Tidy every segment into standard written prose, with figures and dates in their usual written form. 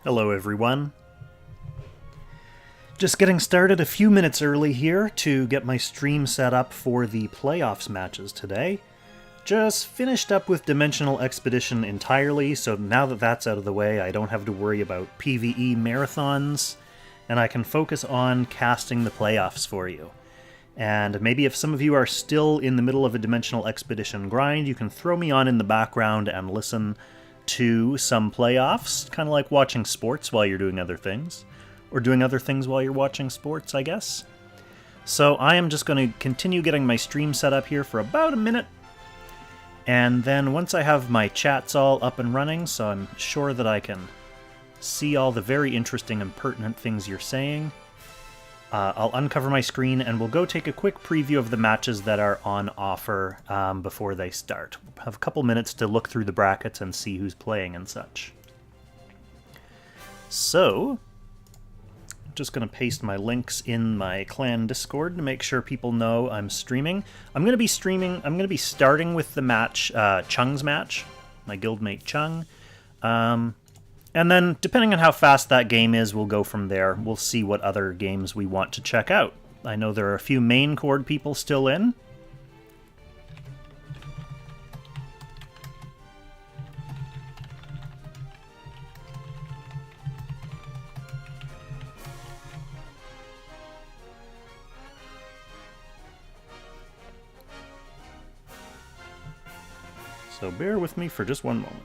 Hello everyone. Just getting started a few minutes early here to get my stream set up for the playoffs matches today. Just finished up with Dimensional Expedition entirely, so now that that's out of the way, I don't have to worry about PvE marathons, and I can focus on casting the playoffs for you. And maybe if some of you are still in the middle of a Dimensional Expedition grind, you can throw me on in the background and listen to some playoffs, kind of like watching sports while you're doing other things. Or doing other things while you're watching sports, I guess. So I am just going to continue getting my stream set up here for about a minute. And then once I have my chats all up and running, so I'm sure that I can see all the very interesting and pertinent things you're saying, I'll uncover my screen and we'll go take a quick preview of the matches that are on offer before they start. We'll have a couple minutes to look through the brackets and see who's playing and such. So, I'm just going to paste my links in my clan Discord to make sure people know I'm streaming. I'm going to be starting with the match, Chung's match, my guildmate Chung. And then, depending on how fast that game is, we'll go from there. We'll see what other games we want to check out. I know there are a few main chord people still in. So bear with me for just one moment.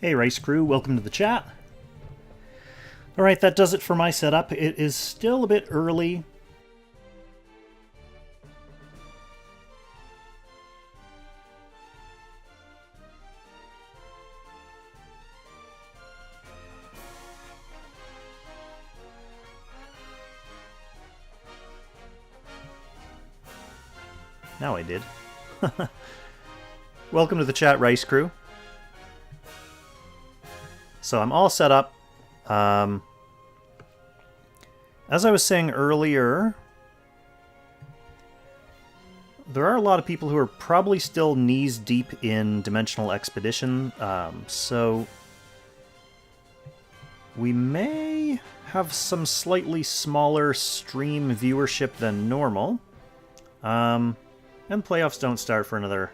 Hey Rice Crew, welcome to the chat. Alright, that does it for my setup. It is still a bit early. Now I did. Welcome to the chat, Rice Crew. So I'm all set up. As I was saying earlier, there are a lot of people who are probably still knees deep in Dimensional Expedition, so we may have some slightly smaller stream viewership than normal. And playoffs don't start for another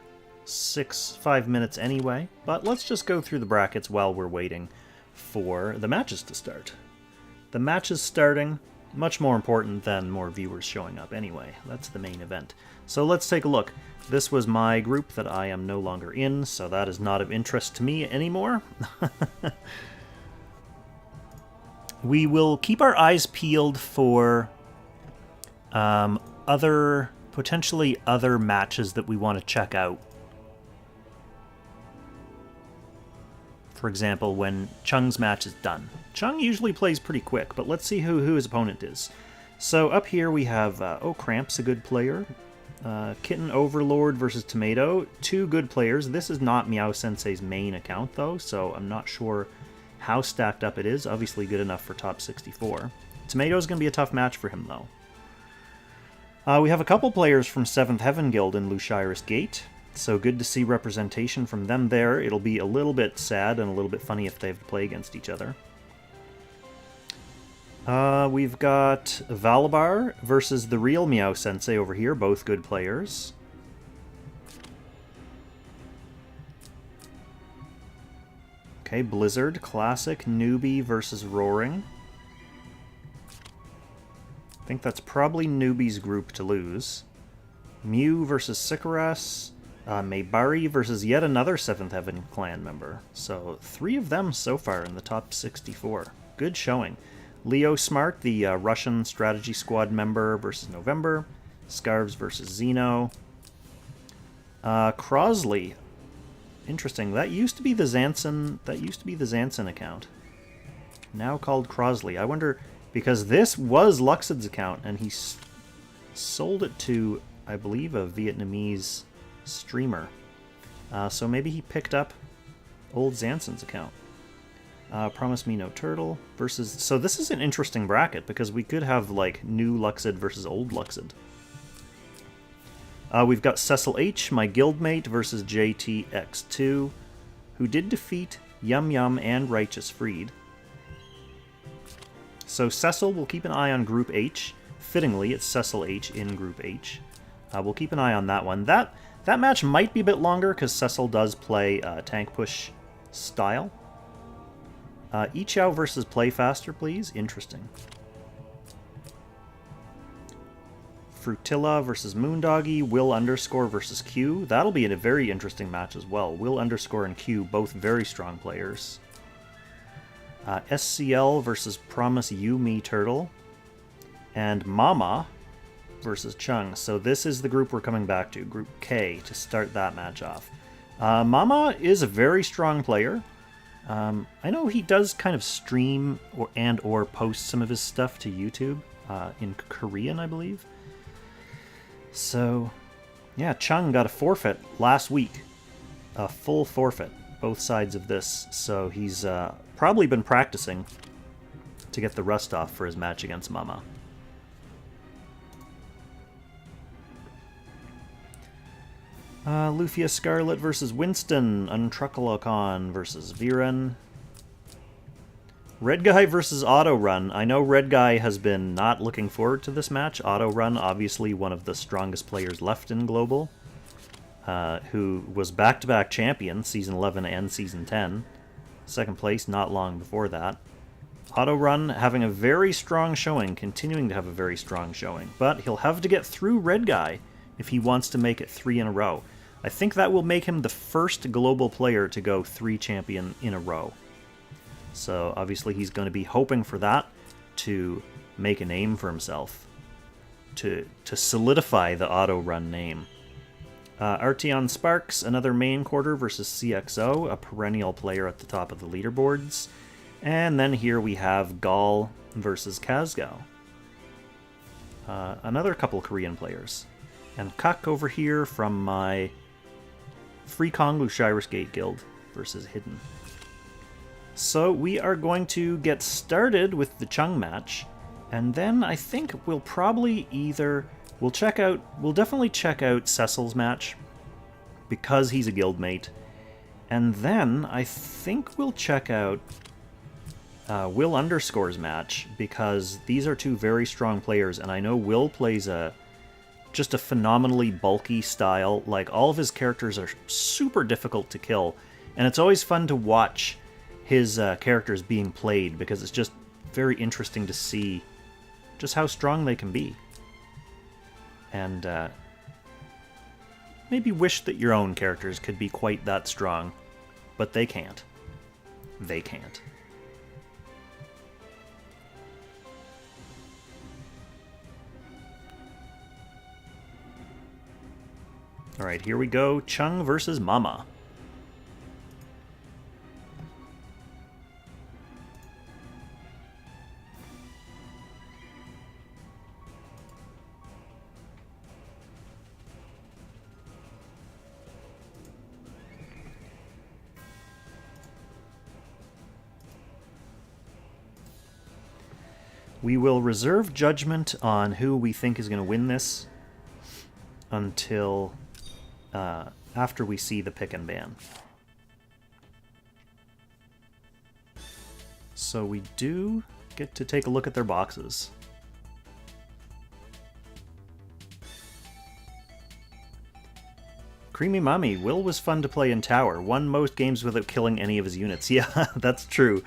5 minutes anyway, but let's just go through the brackets while we're waiting for the matches to start. The matches starting, much more important than more viewers showing up anyway. That's the main event. So let's take a look. This was my group that I am no longer in, so that is not of interest to me anymore. We will keep our eyes peeled for potentially other matches that we want to check out. For example, when Chung's match is done. Chung usually plays pretty quick, but let's see who his opponent is. So up here we have, Cramp's a good player. Kitten Overlord versus Tomato. Two good players. This is not Meow Sensei's main account, though, so I'm not sure how stacked up it is. Obviously good enough for top 64. Tomato's going to be a tough match for him, though. We have a couple players from 7th Heaven Guild in Luciris Gate. So good to see representation from them there. It'll be a little bit sad and a little bit funny if they have to play against each other. We've got Valabar versus the real Meow Sensei over here, both good players. Okay, Blizzard, Classic, Newbie versus Roaring. I think that's probably Newbie's group to lose. Mew versus Sikaras. Maybari versus yet another 7th Heaven clan member. So 3 of them so far in the top 64. Good showing. Leo Smart, the Russian strategy squad member versus November. Scarves versus Xeno. Crosley. Interesting. That used to be the Zanson. That used to be the Zanson account. Now called Crosley. I wonder, because this was Luxid's account and he sold it to, I believe, a Vietnamese streamer. So maybe he picked up old Zanson's account. Promise Me No Turtle versus... So this is an interesting bracket because we could have like new Luxid versus old Luxid. We've got Cecil H, my guildmate, versus JayTX2, who did defeat Yum Yum and Righteous Freed. So Cecil will keep an eye on Group H. Fittingly, it's Cecil H in Group H. We'll keep an eye on that one. That match might be a bit longer because Cecil does play tank push style. Ichao versus Play Faster, please. Interesting. Frutilla versus Moondoggy. Will Underscore versus Q. That'll be a very interesting match as well. Will Underscore and Q, both very strong players. SCL versus Promise You Me Turtle. And Mama versus Chung. So this is the group we're coming back to, Group K, to start that match off. Mama is a very strong player. I know he does kind of stream or post some of his stuff to YouTube in Korean, I believe. So, yeah, Chung got a forfeit last week. A full forfeit, both sides of this. So he's probably been practicing to get the rust off for his match against Mama. Lufia Scarlet versus Winston. Untruckalocon versus Viren. Red Guy versus Auto Run. I know Red Guy has been not looking forward to this match. Auto Run, obviously one of the strongest players left in Global, who was back-to-back champion, Season 11 and Season 10. Second place not long before that. Auto Run having a very strong showing, continuing to have a very strong showing, but he'll have to get through Red Guy if he wants to make it 3 in a row. I think that will make him the first Global player to go 3 champion in a row. So obviously he's going to be hoping for that to make a name for himself, to solidify the Auto Run name. Arteon Sparks, another main quarter versus CXO, a perennial player at the top of the leaderboards. And then here we have Gall versus Kazgao. Another couple Korean players. And Kak over here from my Free Konglu Shirus Gate Guild versus Hidden. So we are going to get started with the Chung match, and then I think we'll probably we'll definitely check out Cecil's match, because he's a guildmate, and then I think we'll check out Will Underscore's match, because these are 2 very strong players, and I know Will plays just a phenomenally bulky style. Like, all of his characters are super difficult to kill, and it's always fun to watch his characters being played, because it's just very interesting to see just how strong they can be. And maybe wish that your own characters could be quite that strong, but they can't. They can't. Alright, here we go. Chung versus Mama. We will reserve judgment on who we think is going to win this until after we see the pick and ban. So we do get to take a look at their boxes. Creamy Mommy, Will was fun to play in Tower. Won most games without killing any of his units. Yeah, that's true.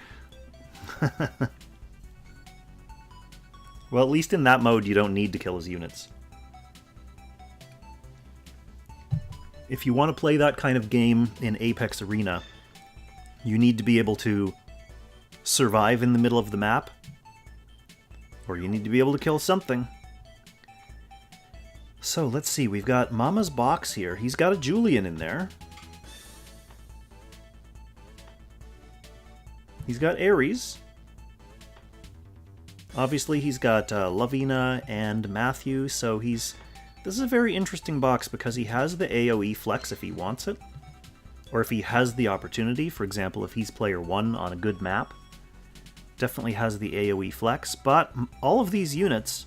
Well, at least in that mode, you don't need to kill his units. If you want to play that kind of game in Apex Arena, you need to be able to survive in the middle of the map, or you need to be able to kill something. So let's see, we've got Mama's box here. He's got a Julian in there. He's got Ares. Obviously he's got Lavina and Matthew, so this is a very interesting box because he has the AoE flex if he wants it, or if he has the opportunity. For example, if he's player 1 on a good map, definitely has the AoE flex, but all of these units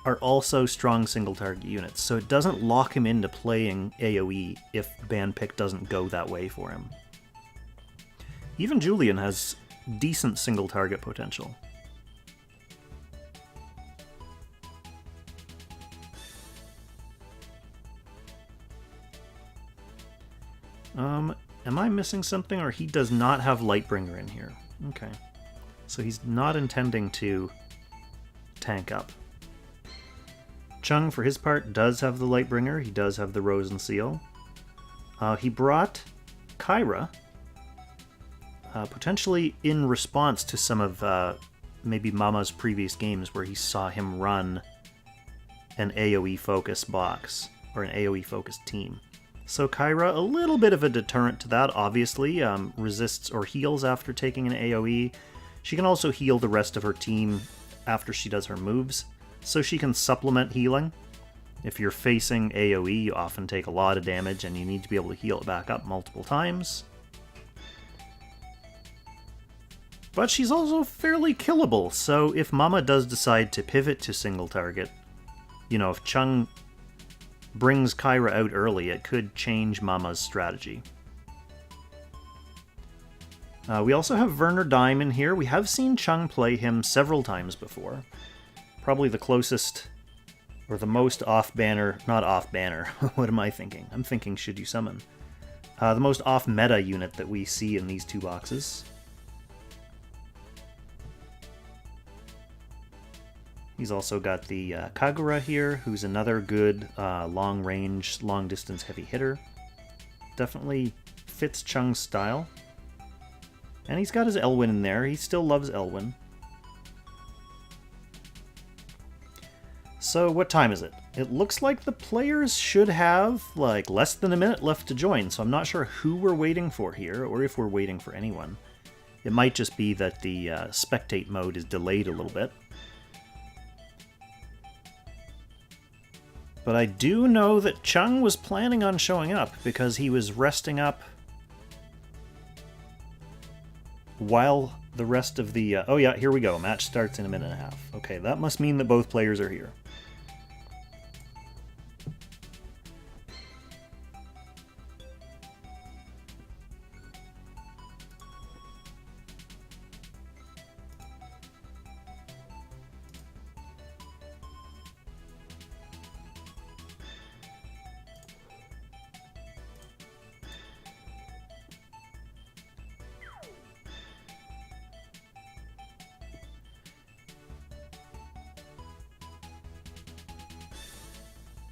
are also strong single target units, so it doesn't lock him into playing AoE if ban pick doesn't go that way for him. Even Julian has decent single target potential. Am I missing something, or he does not have Lightbringer in here? Okay. So he's not intending to tank up. Chung, for his part, does have the Lightbringer. He does have the Rose and Seal. He brought Kyra, potentially in response to some of maybe Mama's previous games where he saw him run an AoE-focused box, or an AoE-focused team. So Kyra, a little bit of a deterrent to that, obviously. Resists or heals after taking an AoE. She can also heal the rest of her team after she does her moves, so she can supplement healing. If you're facing AoE, you often take a lot of damage and you need to be able to heal it back up multiple times. But she's also fairly killable, so if Mama does decide to pivot to single target, you know, if Chung brings Kyra out early, it could change Mama's strategy. We also have Werner Dime in here. We have seen Chung play him several times before. Probably the closest, or the most off-banner, not off-banner, what am I thinking? I'm thinking Should You Summon. The most off-meta unit that we see in these two boxes. He's also got the Kagura here, who's another good long-range, long-distance heavy hitter. Definitely fits Chung's style. And he's got his Elwyn in there. He still loves Elwyn. So what time is it? It looks like the players should have like less than a minute left to join, so I'm not sure who we're waiting for here, or if we're waiting for anyone. It might just be that the spectate mode is delayed a little bit. But I do know that Chung was planning on showing up because he was resting up while the rest of the... oh yeah, here we go. Match starts in a minute and a half. Okay, that must mean that both players are here.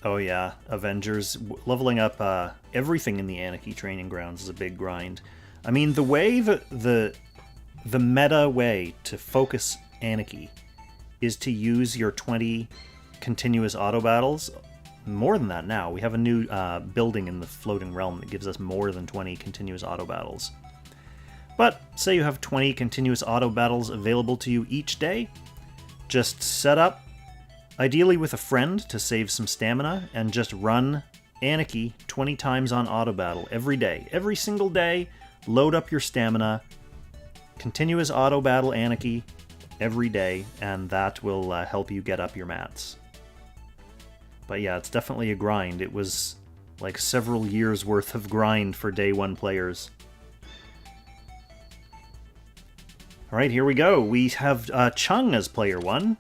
Oh yeah, Avengers. Leveling up everything in the Anarchy Training Grounds is a big grind. I mean, the way that the meta way to focus Anarchy is to use your 20 continuous auto battles. More than that now. We have a new building in the Floating Realm that gives us more than 20 continuous auto battles. But say you have 20 continuous auto battles available to you each day, just set up, ideally with a friend to save some stamina, and just run Anarchy 20 times on auto battle every day. Every single day, load up your stamina, continuous auto battle Anarchy every day, and that will help you get up your mats. But yeah, it's definitely a grind. It was Like several years worth of grind for day one players. Alright, here we go. We have Chung as player one.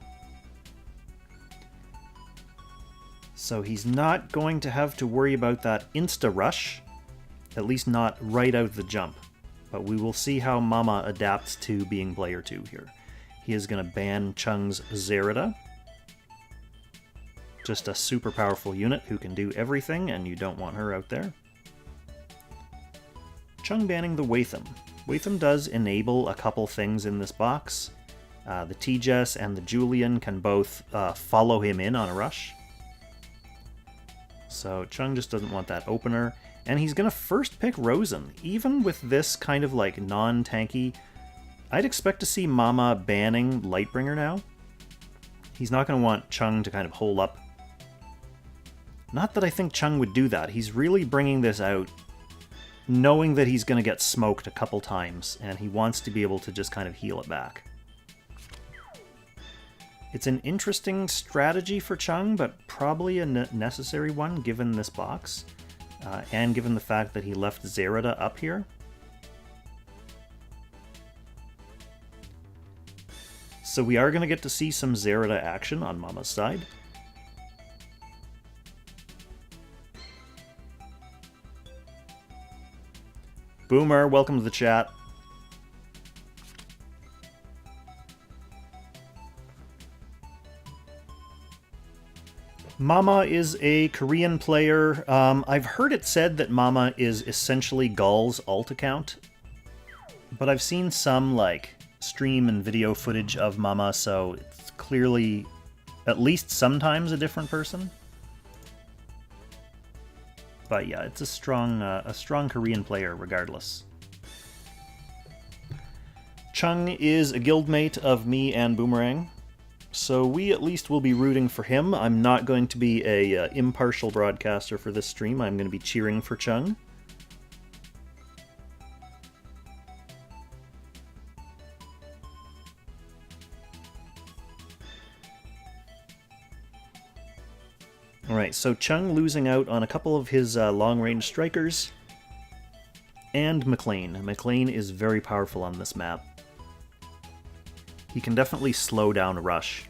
So he's not going to have to worry about that insta-rush. At least not right out the jump. But we will see how Mama adapts to being player 2 here. He is going to ban Chung's Zerida. Just a super powerful unit who can do everything, and you don't want her out there. Chung banning the Waitham. Waitham does enable a couple things in this box. The T-Jess and the Julian can both follow him in on a rush. So Chung just doesn't want that opener. And he's going to first pick Rosen. Even with this kind of like non-tanky, I'd expect to see Mama banning Lightbringer now. He's not going to want Chung to kind of hole up. Not that I think Chung would do that. He's really bringing this out knowing that he's going to get smoked a couple times, and he wants to be able to just kind of heal it back. It's an interesting strategy for Chung, but probably a necessary one given this box. And given the fact that he left Zerida up here. So we are going to get to see some Zerida action on Mama's side. Boomer, welcome to the chat. Mama is a Korean player. I've heard it said that Mama is essentially Gall's alt account, but I've seen some like stream and video footage of Mama, so it's clearly at least sometimes a different person. But yeah, it's a strong Korean player regardless. Chung is a guildmate of me and Boomerang. So we at least will be rooting for him. I'm not going to be a impartial broadcaster for this stream. I'm going to be cheering for Chung. Alright, so Chung losing out on a couple of his long-range strikers. And McLean. McLean is very powerful on this map. He can definitely slow down a rush.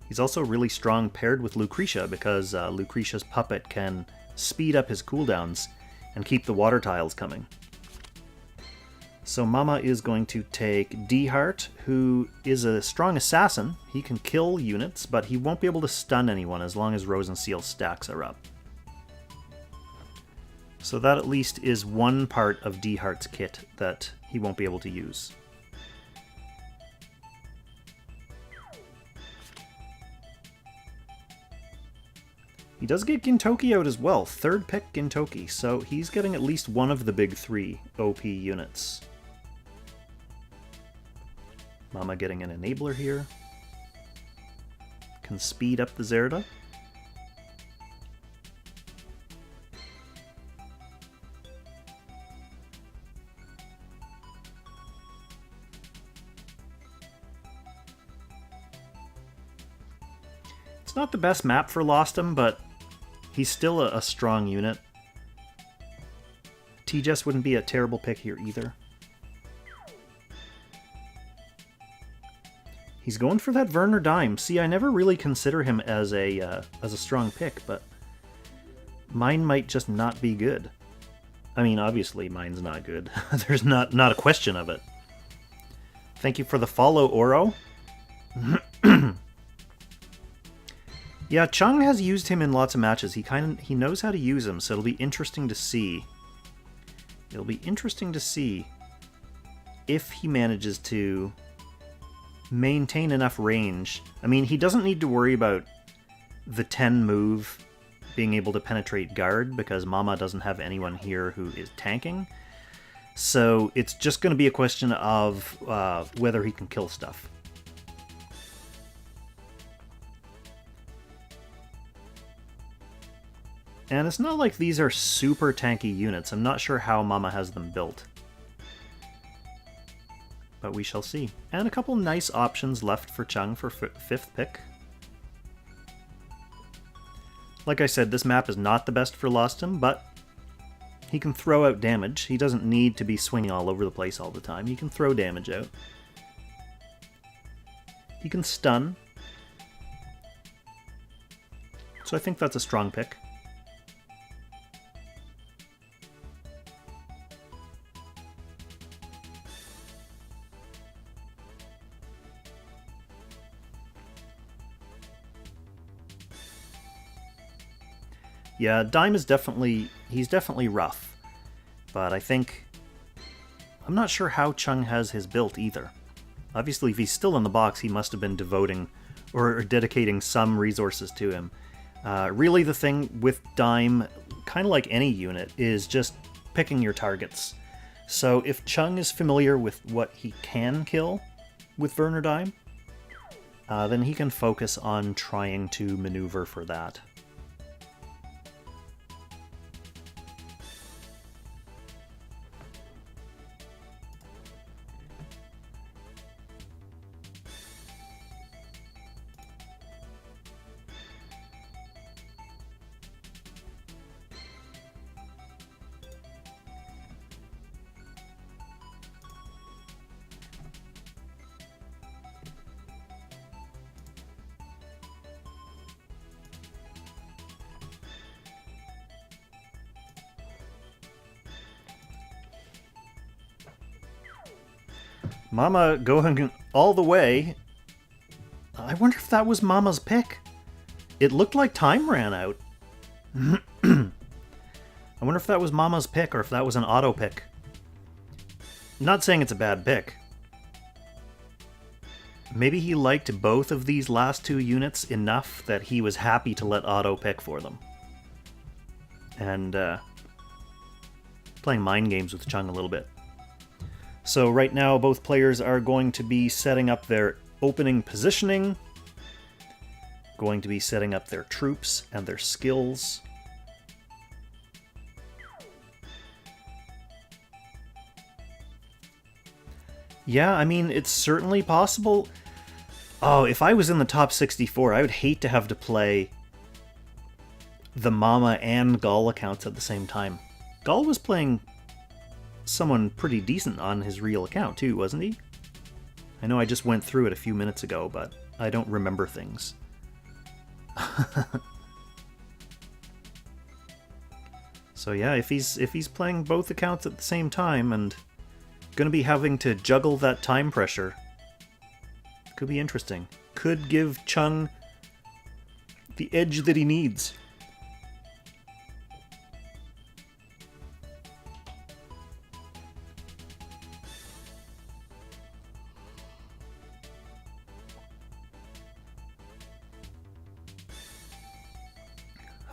He's also really strong paired with Lucretia because Lucretia's puppet can speed up his cooldowns and keep the water tiles coming. So Mama is going to take D-Heart, who is a strong assassin. He can kill units, but he won't be able to stun anyone as long as Rosenseal stacks are up. So that at least is one part of D-Heart's kit that he won't be able to use. He does get Gintoki out as well, third pick Gintoki, so he's getting at least one of the big three OP units. Mama getting an enabler here. Can speed up the Zerida. It's not the best map for Lostum, but he's still a strong unit. T-Jess wouldn't be a terrible pick here either. He's going for that Werner Dime. See, I never really consider him as a strong pick, but mine might just not be good. I mean, obviously mine's not good. There's not a question of it. Thank you for the follow, Oro. Yeah, Chung has used him in lots of matches. He knows how to use him, so it'll be interesting to see. It'll be interesting to see if he manages to maintain enough range. I mean, he doesn't need to worry about the 10 move being able to penetrate guard because Mama doesn't have anyone here who is tanking. So it's just going to be a question of whether he can kill stuff. And it's not like these are super tanky units. I'm not sure how Mama has them built. But we shall see. And a couple nice options left for Chung for 5th pick. Like I said, this map is not the best for Lostom, but he can throw out damage. He doesn't need to be swinging all over the place all the time. He can throw damage out. He can stun. So I think that's a strong pick. Yeah, Dime is he's definitely rough. But I think... I'm not sure how Chung has his built either. Obviously, if he's still in the box, he must have been devoting or dedicating some resources to him. Really, the thing with Dime, kind of like any unit, is just picking your targets. So if Chung is familiar with what he can kill with Werner Dime, then he can focus on trying to maneuver for that. Mama going all the way. I wonder if that was Mama's pick. It looked like time ran out. I wonder if that was Mama's pick or if that was an auto pick. I'm not saying it's a bad pick. Maybe he liked both of these last two units enough that he was happy to let auto pick for them. And playing mind games with Chung a little bit. So right now, both players are going to be setting up their opening positioning, going to be setting up their troops and their skills. Yeah, I mean, it's certainly possible. Oh, if I was in the top 64, I would hate to have to play the Mama and Gall accounts at the same time. Gall was playing someone pretty decent on his real account too, wasn't he? I know I just went through it a few minutes ago, but I don't remember things. So yeah, if he's playing both accounts at the same time and gonna be having to juggle that time pressure, could be interesting. Could give Chung the edge that he needs.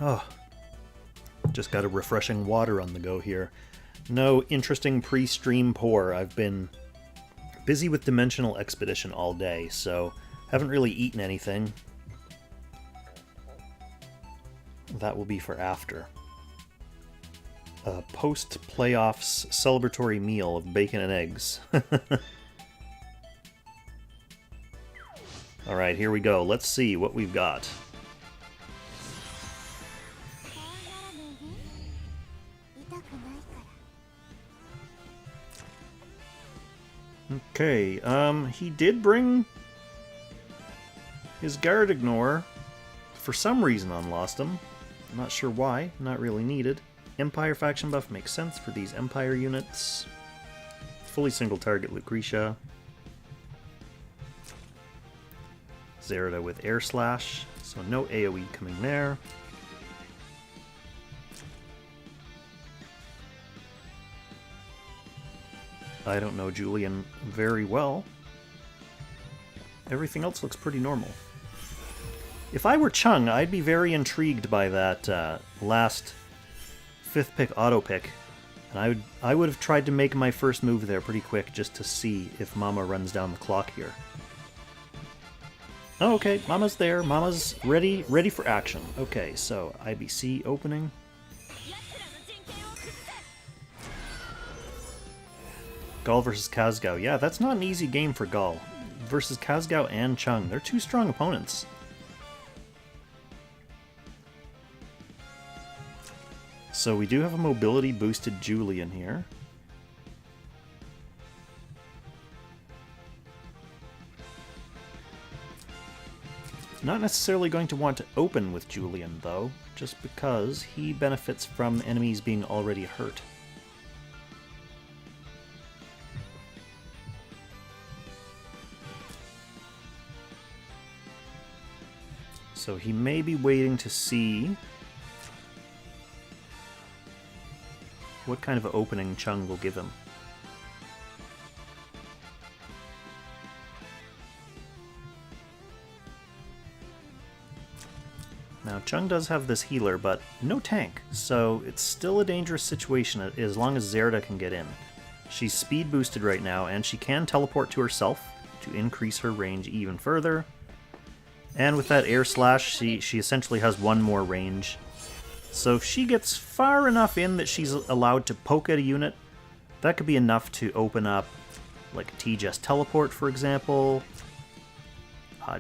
Oh, just got a refreshing water on the go here. No interesting pre-stream pour. I've been busy with Dimensional Expedition all day, so haven't really eaten anything. That will be for after. A post-playoffs celebratory meal of bacon and eggs. Alright, here we go. Let's see what we've got. Okay, he did bring his Guard Ignore for some reason on Lostom. I'm not sure why, not really needed. Empire faction buff makes sense for these Empire units. Fully single target Lucretia. Zerida with Air Slash, so no AoE coming there. I don't know Julian very well. Everything else looks pretty normal. If I were Chung, I'd be very intrigued by that last 5th pick auto pick. And I would have tried to make my first move there pretty quick just to see if Mama runs down the clock here. Oh, okay, Mama's there. Mama's ready for action. Okay, so IBC opening. Gall versus Kazgao. Yeah, that's not an easy game for Gall. Versus Kazgao and Chung. They're two strong opponents. So we do have a mobility boosted Julian here. Not necessarily going to want to open with Julian, though, just because he benefits from enemies being already hurt. So he may be waiting to see what kind of opening Chung will give him. Now, Chung does have this healer, but no tank, so it's still a dangerous situation as long as Zerda can get in. She's speed boosted right now, and she can teleport to herself to increase her range even further. And with that air slash, she essentially has one more range. So if she gets far enough in that she's allowed to poke at a unit, that could be enough to open up like a T-Jest teleport, for example,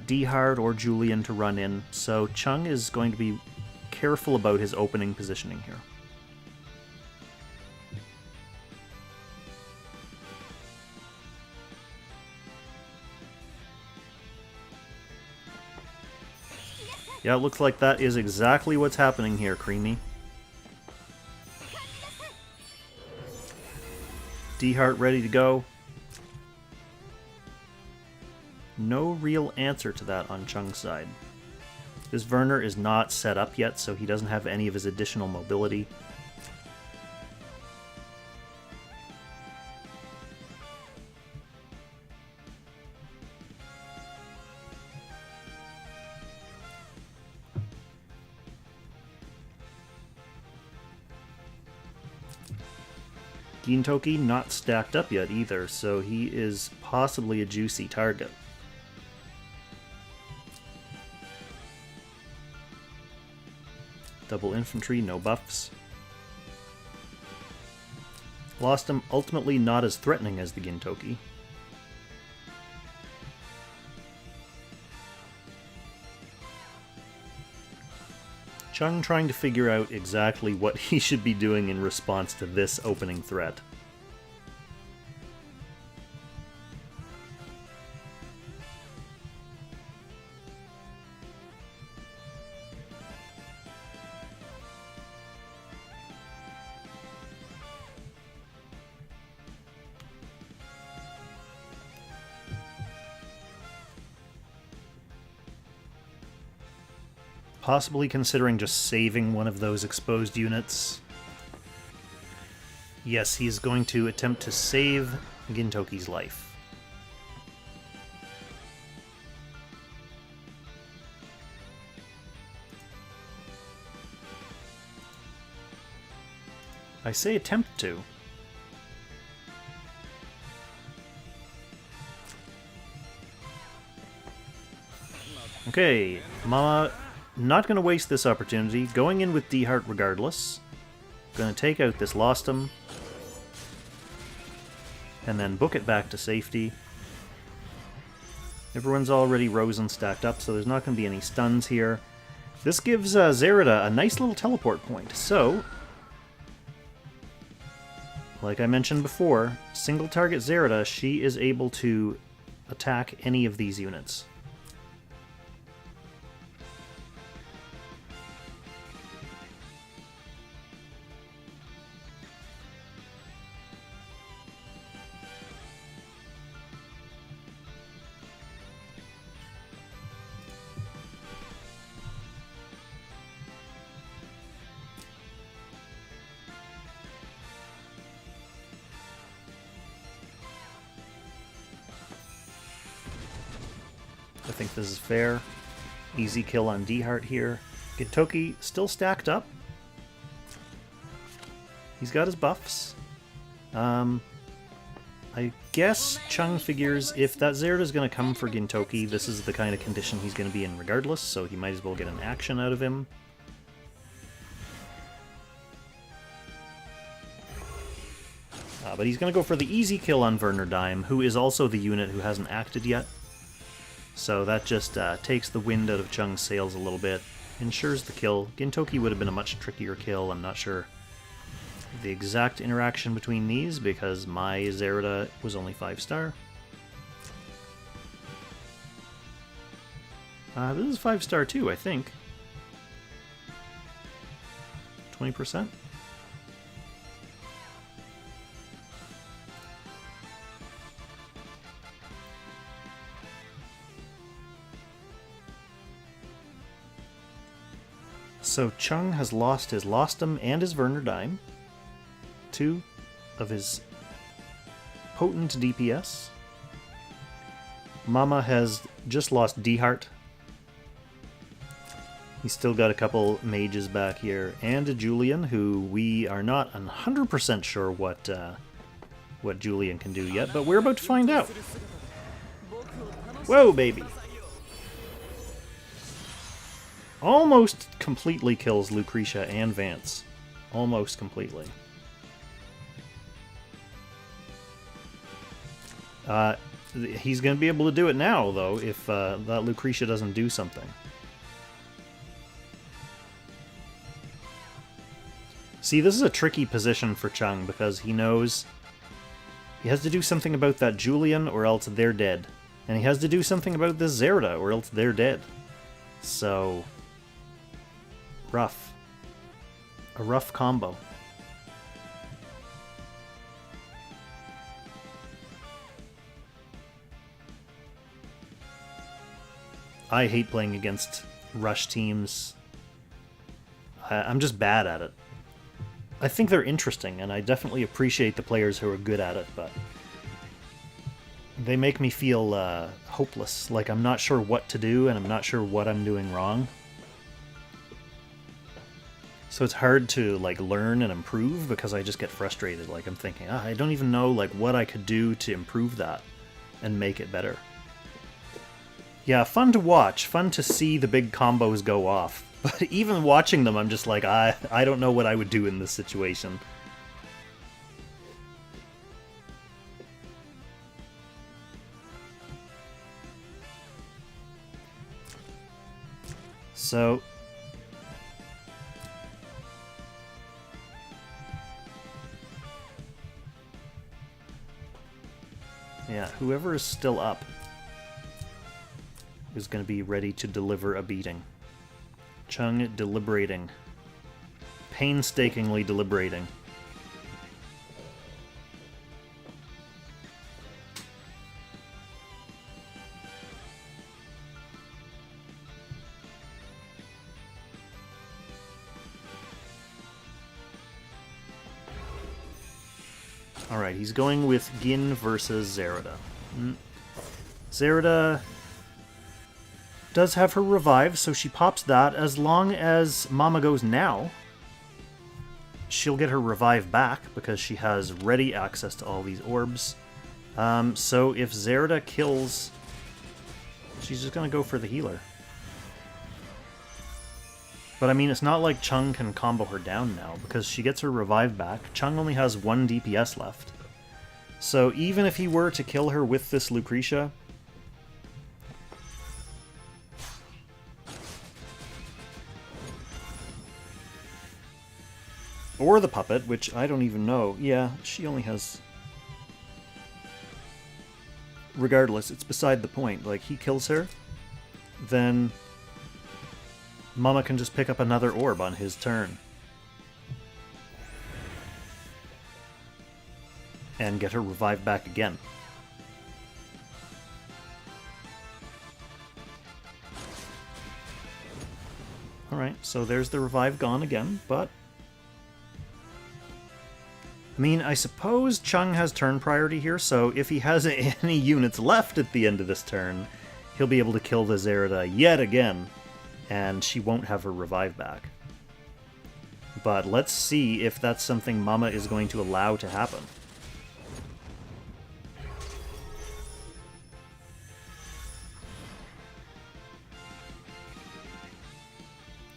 D-Hard or Julian to run in. So Chung is going to be careful about his opening positioning here. Yeah, it looks like that is exactly what's happening here, Creamy. D-Heart ready to go. No real answer to that on Chung's side. This Werner is not set up yet, so he doesn't have any of his additional mobility. Gintoki not stacked up yet either, so he is possibly a juicy target. Double infantry, no buffs. Lost him, ultimately not as threatening as the Gintoki. Chung trying to figure out exactly what he should be doing in response to this opening threat. Possibly considering just saving one of those exposed units. Yes, he's going to attempt to save Gintoki's life. I say attempt to. Okay, Mama, not going to waste this opportunity. Going in with D-Heart regardless. Going to take out this Lostum. And then book it back to safety. Everyone's already rose and stacked up, so there's not going to be any stuns here. This gives Zerida a nice little teleport point. So, like I mentioned before, single target Zerida, she is able to attack any of these units. I think this is fair. Easy kill on D-Heart here. Gintoki still stacked up. He's got his buffs. I guess Chung figures if that Zerida's going to come for Gintoki, this is the kind of condition he's going to be in regardless, so he might as well get an action out of him. But he's going to go for the easy kill on Werner Dime, who is also the unit who hasn't acted yet. So that just takes the wind out of Chung's sails a little bit, ensures the kill. Gintoki would have been a much trickier kill. I'm not sure the exact interaction between these because my Zerida was only 5-star. This is 5-star too, I think. 20%? So Chung has lost his Lostum and his Vernerdime, 2 of his potent DPS. Mama has just lost D-Heart. He's still got a couple mages back here, and a Julian, who we are not 100% sure what Julian can do yet, but we're about to find out. Whoa, baby! Almost completely kills Lucretia and Vance. Almost completely. He's going to be able to do it now, though, if that Lucretia doesn't do something. See, this is a tricky position for Chung, because he knows he has to do something about that Julian, or else they're dead. And he has to do something about this Zerida, or else they're dead. So, rough. A rough combo. I hate playing against rush teams. I'm just bad at it. I think they're interesting, and I definitely appreciate the players who are good at it, but they make me feel hopeless, like I'm not sure what to do, and I'm not sure what I'm doing wrong. So it's hard to like learn and improve, because I just get frustrated, like I'm thinking, I don't even know like what I could do to improve that and make it better. Yeah, fun to watch, fun to see the big combos go off. But even watching them, I'm just like, I don't know what I would do in this situation. So... yeah, whoever is still up is going to be ready to deliver a beating. Chung deliberating. Painstakingly deliberating. Alright, he's going with Gin versus Zerida. Zerida does have her revive, so she pops that. As long as Mama goes now, she'll get her revive back, because she has ready access to all these orbs. So if Zerida kills, she's just going to go for the healer. But I mean, it's not like Chung can combo her down now, because she gets her revive back. Chung only has 1 DPS left. So even if he were to kill her with this Lucretia, or the puppet, which I don't even know. Yeah, she only has... regardless, it's beside the point. Like, he kills her, then Mama can just pick up another orb on his turn. And get her revived back again. Alright, so there's the revive gone again, but... I mean, I suppose Chung has turn priority here, so if he has any units left at the end of this turn, he'll be able to kill the Zerida yet again, and she won't have her revive back. But let's see if that's something Mama is going to allow to happen.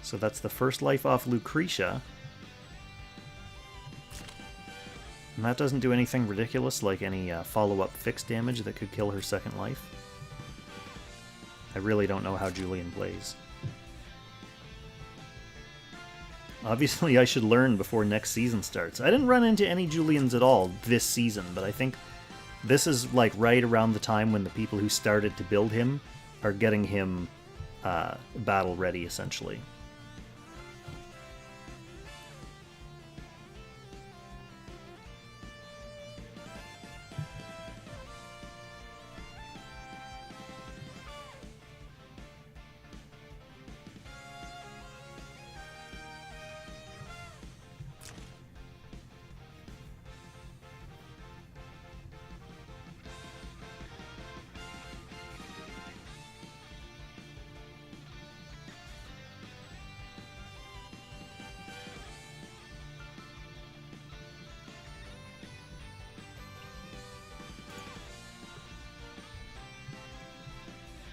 So that's the first life off Lucretia. And that doesn't do anything ridiculous, like any follow-up fixed damage that could kill her second life. I really don't know how Julian plays. Obviously, I should learn before next season starts. I didn't run into any Julians at all this season, but I think this is like right around the time when the people who started to build him are getting him battle ready, essentially.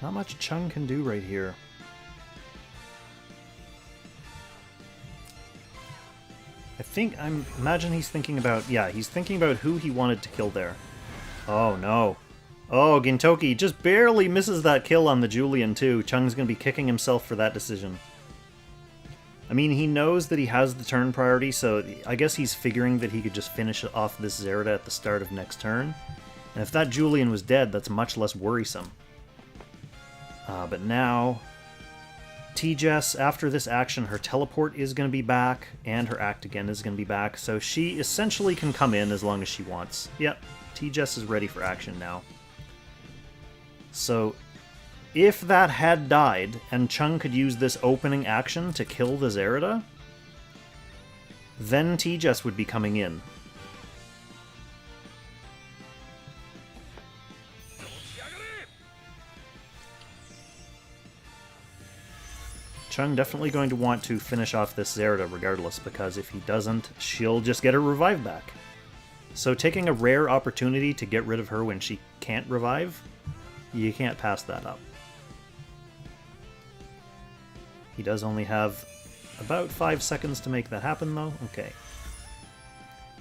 Not much Chung can do right here. Imagine he's thinking about, yeah, he's thinking about who he wanted to kill there. Oh no. Oh, Gintoki just barely misses that kill on the Julian too. Chung's gonna be kicking himself for that decision. I mean, he knows that he has the turn priority, so I guess he's figuring that he could just finish off this Zerida at the start of next turn. And if that Julian was dead, that's much less worrisome. But now, T-Jess, after this action, her teleport is going to be back, and her act again is going to be back, so she essentially can come in as long as she wants. Yep, T-Jess is ready for action now. So, if that had died, and Chung could use this opening action to kill the Zerida, then T-Jess would be coming in. Chung definitely going to want to finish off this Zerida regardless, because if he doesn't, she'll just get her revive back. So taking a rare opportunity to get rid of her when she can't revive, you can't pass that up. He does only have about 5 seconds to make that happen though. Okay.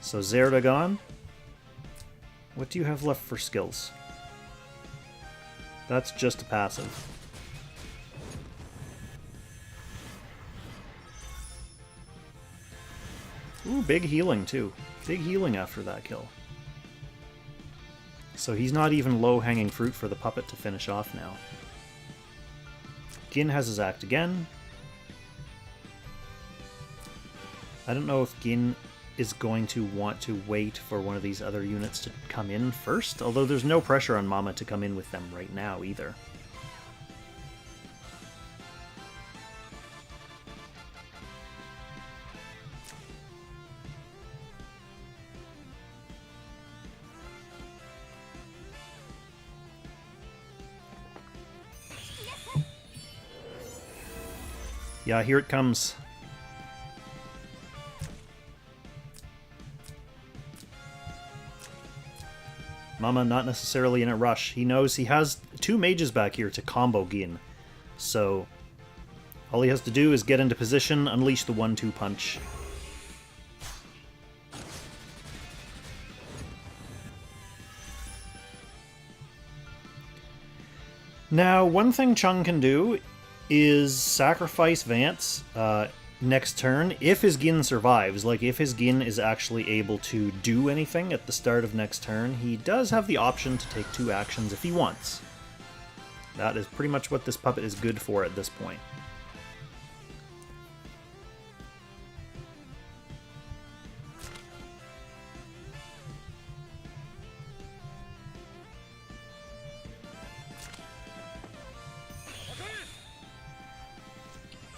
So Zerida gone. What do you have left for skills? That's just a passive. Ooh, big healing, too. Big healing after that kill. So he's not even low-hanging fruit for the puppet to finish off now. Gin has his act again. I don't know if Gin is going to want to wait for one of these other units to come in first, although there's no pressure on Mama to come in with them right now, either. Yeah, here it comes. Mama not necessarily in a rush. He knows he has 2 mages back here to combo Gin. So all he has to do is get into position, unleash the 1-2 punch. Now, one thing Chung can do is sacrifice Vance next turn if his Gin survives. Like, if his Gin is actually able to do anything at the start of next turn, he does have the option to take 2 actions if he wants. That is pretty much what this puppet is good for at this point.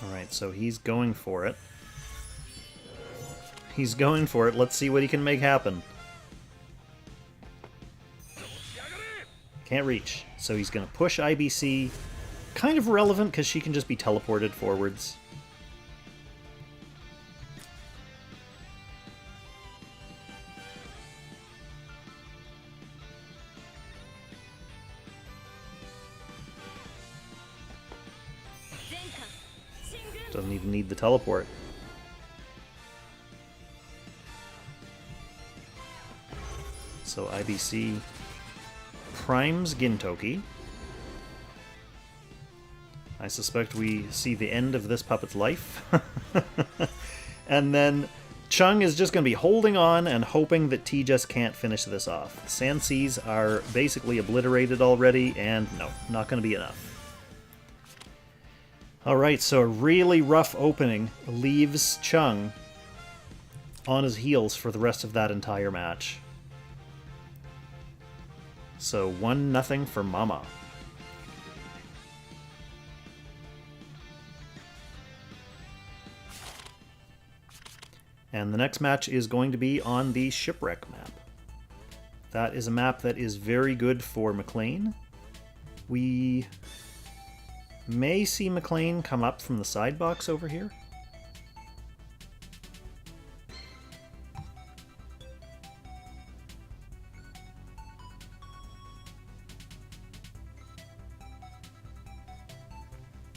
Alright, so he's going for it. He's going for it. Let's see what he can make happen. Can't reach. So he's going to push IBC. Kind of relevant because she can just be teleported forwards. Doesn't even need the teleport. So IBC primes Gintoki. I suspect we see the end of this puppet's life. And then Chung is just going to be holding on and hoping that T just can't finish this off. The Sand Seas are basically obliterated already, and no, not going to be enough. Alright, so a really rough opening leaves Chung on his heels for the rest of that entire match. So 1-0 for Mama. And the next match is going to be on the Shipwreck map. That is a map that is very good for McLean. We may see McLean come up from the side box over here.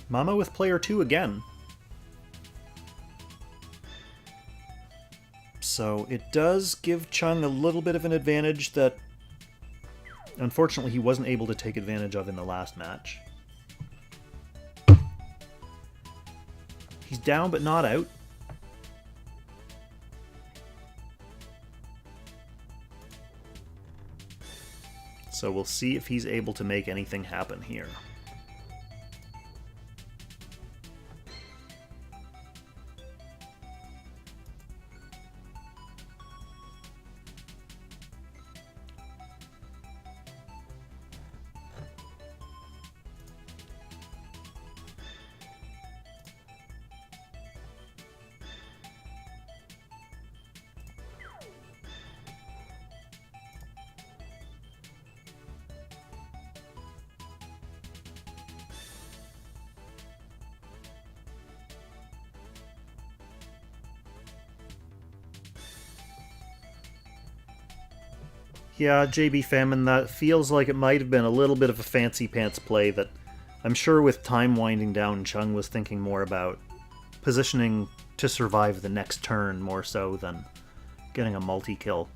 Mama with player 2 again. So it does give Chung a little bit of an advantage that unfortunately he wasn't able to take advantage of in the last match. He's down but not out. So we'll see if he's able to make anything happen here. Yeah, JB Famine, that feels like it might have been a little bit of a fancy pants play that I'm sure with time winding down, Chung was thinking more about positioning to survive the next turn more so than getting a multi-kill.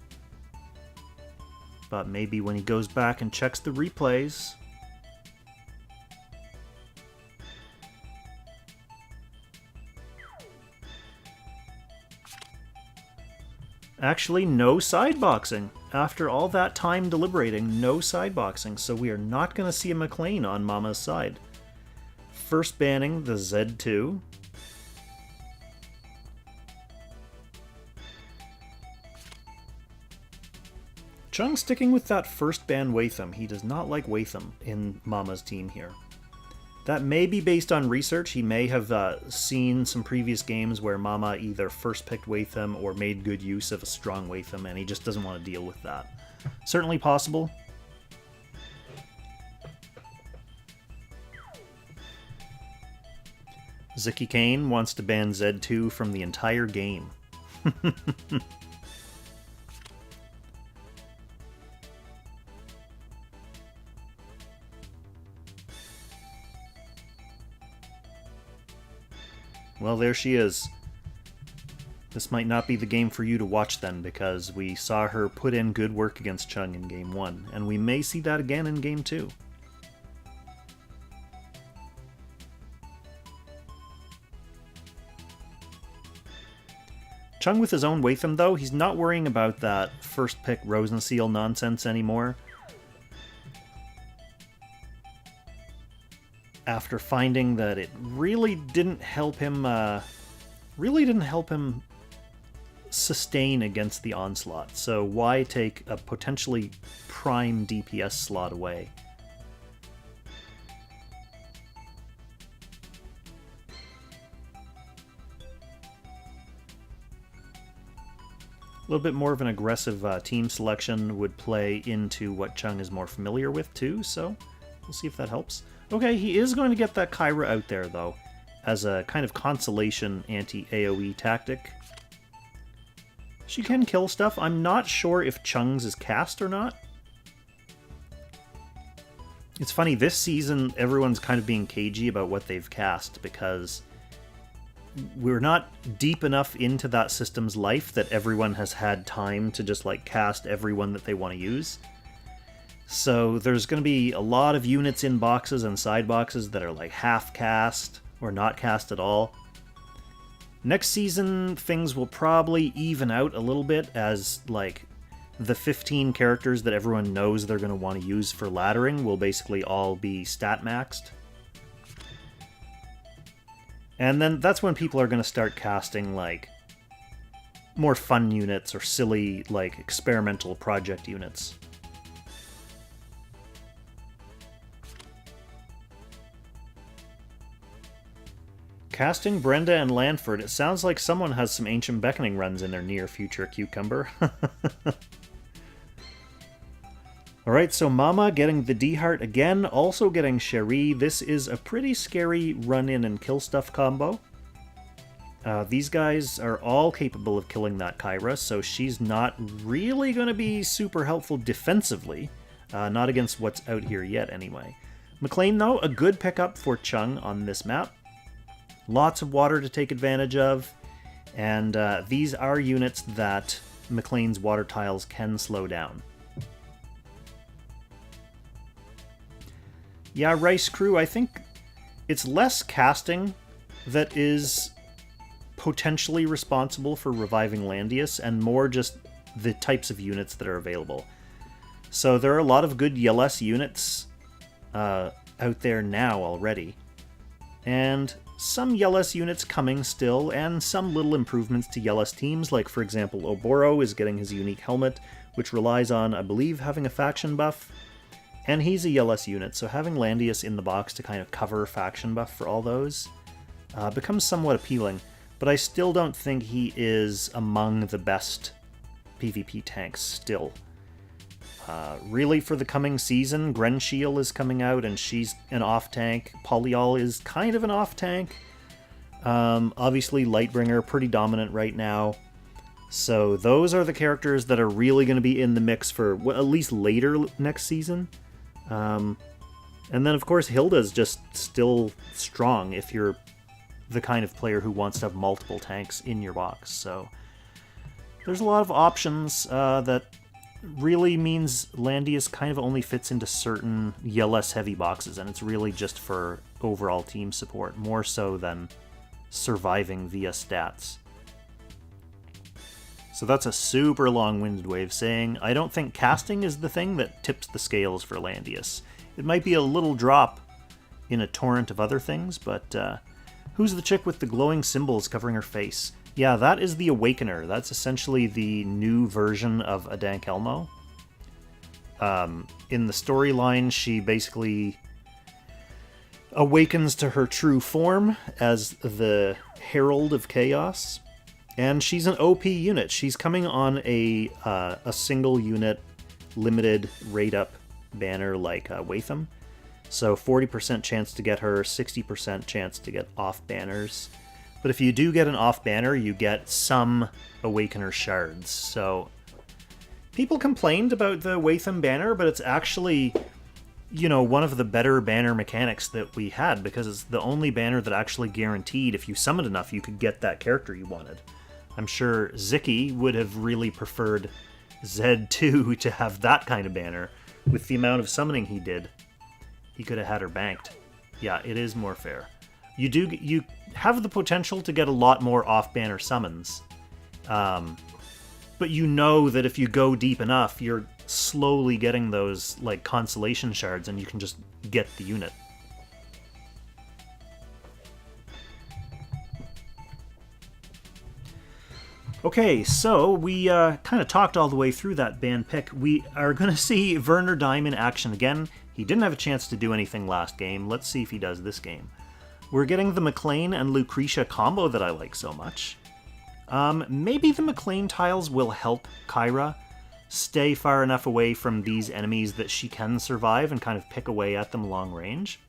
But maybe when he goes back and checks the replays... Actually, no sideboxing. After all that time deliberating, no sideboxing, so we are not going to see a McLean on Mama's side. First banning the Z2. Chung sticking with that first ban Watham. He does not like Watham in Mama's team here. That may be based on research. He may have seen some previous games where Mama either first picked Watham or made good use of a strong Watham, and he just doesn't want to deal with that. Certainly possible. Zicky Kane wants to ban Z2 from the entire game. Well, there she is. This might not be the game for you to watch then, because we saw her put in good work against Chung in Game 1, and we may see that again in Game 2. Chung with his own Watham, though, he's not worrying about that first pick Rosenseal nonsense anymore. After finding that it really didn't help him sustain against the onslaught. So why take a potentially prime DPS slot away? A little bit more of an aggressive team selection would play into what Chung is more familiar with too, so we'll see if that helps. Okay, he is going to get that Kyra out there, though, as a kind of consolation anti-AoE tactic. She can kill stuff. I'm not sure if Chung's is cast or not. It's funny, this season everyone's kind of being cagey about what they've cast, because we're not deep enough into that system's life that everyone has had time to just, like, cast everyone that they want to use. So there's going to be a lot of units in boxes and side boxes that are like half cast or not cast at all. Next season, things will probably even out a little bit as, like, the 15 characters that everyone knows they're going to want to use for laddering will basically all be stat maxed. And then that's when people are going to start casting, like, more fun units or silly, like, experimental project units. Casting Brenda and Lanford, it sounds like someone has some Ancient Beckoning runs in their near future, Cucumber. Alright, so Mama getting the D-Heart again, also getting Cherie. This is a pretty scary run-in and kill stuff combo. These guys are all capable of killing that Kyra, so she's not really going to be super helpful defensively. Not against what's out here yet, anyway. McLean, though, a good pickup for Chung on this map. Lots of water to take advantage of, and these are units that McLean's water tiles can slow down. Yeah, Rice Crew, I think it's less casting that is potentially responsible for reviving Landius, and more just the types of units that are available. So there are a lot of good YLS units out there now already, and some YLS units coming still, and some little improvements to YLS teams, like for example Oboro is getting his unique helmet, which relies on, I believe, having a faction buff. And he's a YLS unit, so having Landius in the box to kind of cover faction buff for all those becomes somewhat appealing. But I still don't think he is among the best PvP tanks still. Really, for the coming season, Grenshiel is coming out, and she's an off-tank. Polyol is kind of an off-tank. Obviously, Lightbringer, pretty dominant right now. So those are the characters that are really going to be in the mix for at least later next season. And then, of course, Hilda's just still strong if you're the kind of player who wants to have multiple tanks in your box. So there's a lot of options that really means Landius kind of only fits into certain YLS heavy boxes, and it's really just for overall team support, more so than surviving via stats. So that's a super long-winded way of saying I don't think casting is the thing that tips the scales for Landius. It might be a little drop in a torrent of other things, but who's the chick with the glowing symbols covering her face? Yeah, that is the Awakener. That's essentially the new version of Adank Elmo. In the storyline, she basically awakens to her true form as the Herald of Chaos. And she's an OP unit. She's coming on a single unit limited rate up banner like Watham. So 40% chance to get her, 60% chance to get off banners. But if you do get an off banner, you get some Awakener shards. So people complained about the Watham banner, but it's actually, you know, one of the better banner mechanics that we had, because it's the only banner that actually guaranteed if you summoned enough, you could get that character you wanted. I'm sure Ziki would have really preferred Z2 to have that kind of banner. With the amount of summoning he did, he could have had her banked. Yeah, it is more fair. You have the potential to get a lot more off-banner summons. But you know that if you go deep enough, you're slowly getting those like consolation shards, and you can just get the unit. Okay, so we kind of talked all the way through that band pick. We are going to see Werner Dime in action again. He didn't have a chance to do anything last game. Let's see if he does this game. We're getting the McLean and Lucretia combo that I like so much. Maybe the McLean tiles will help Kyra stay far enough away from these enemies that she can survive and kind of pick away at them long range.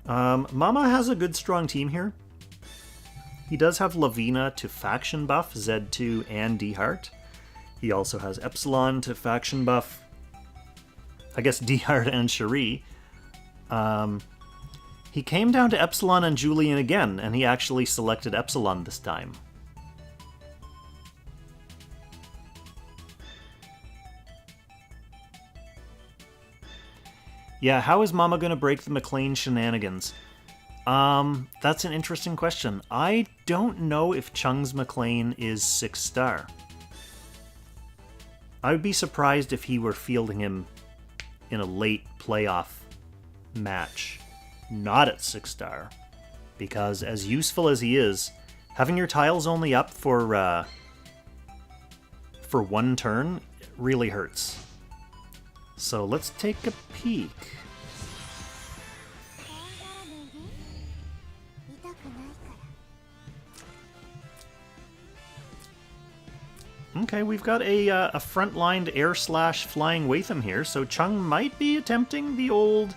Mama has a good strong team here. He does have Lavina to faction buff Z2 and D-Heart. He also has Epsilon to faction buff, I guess, D-Heart and Cherie. He came down to Epsilon and Julian again, and he actually selected Epsilon this time. Yeah, how is Mama gonna break the McLean shenanigans? That's an interesting question. I don't know if Chung's McLean is 6-star. I would be surprised if he were fielding him in a late playoff match, not at 6-star, because as useful as he is, having your tiles only up for one turn really hurts. So let's take a peek. Okay, we've got a front-lined air/flying Waitham here, so Chung might be attempting the old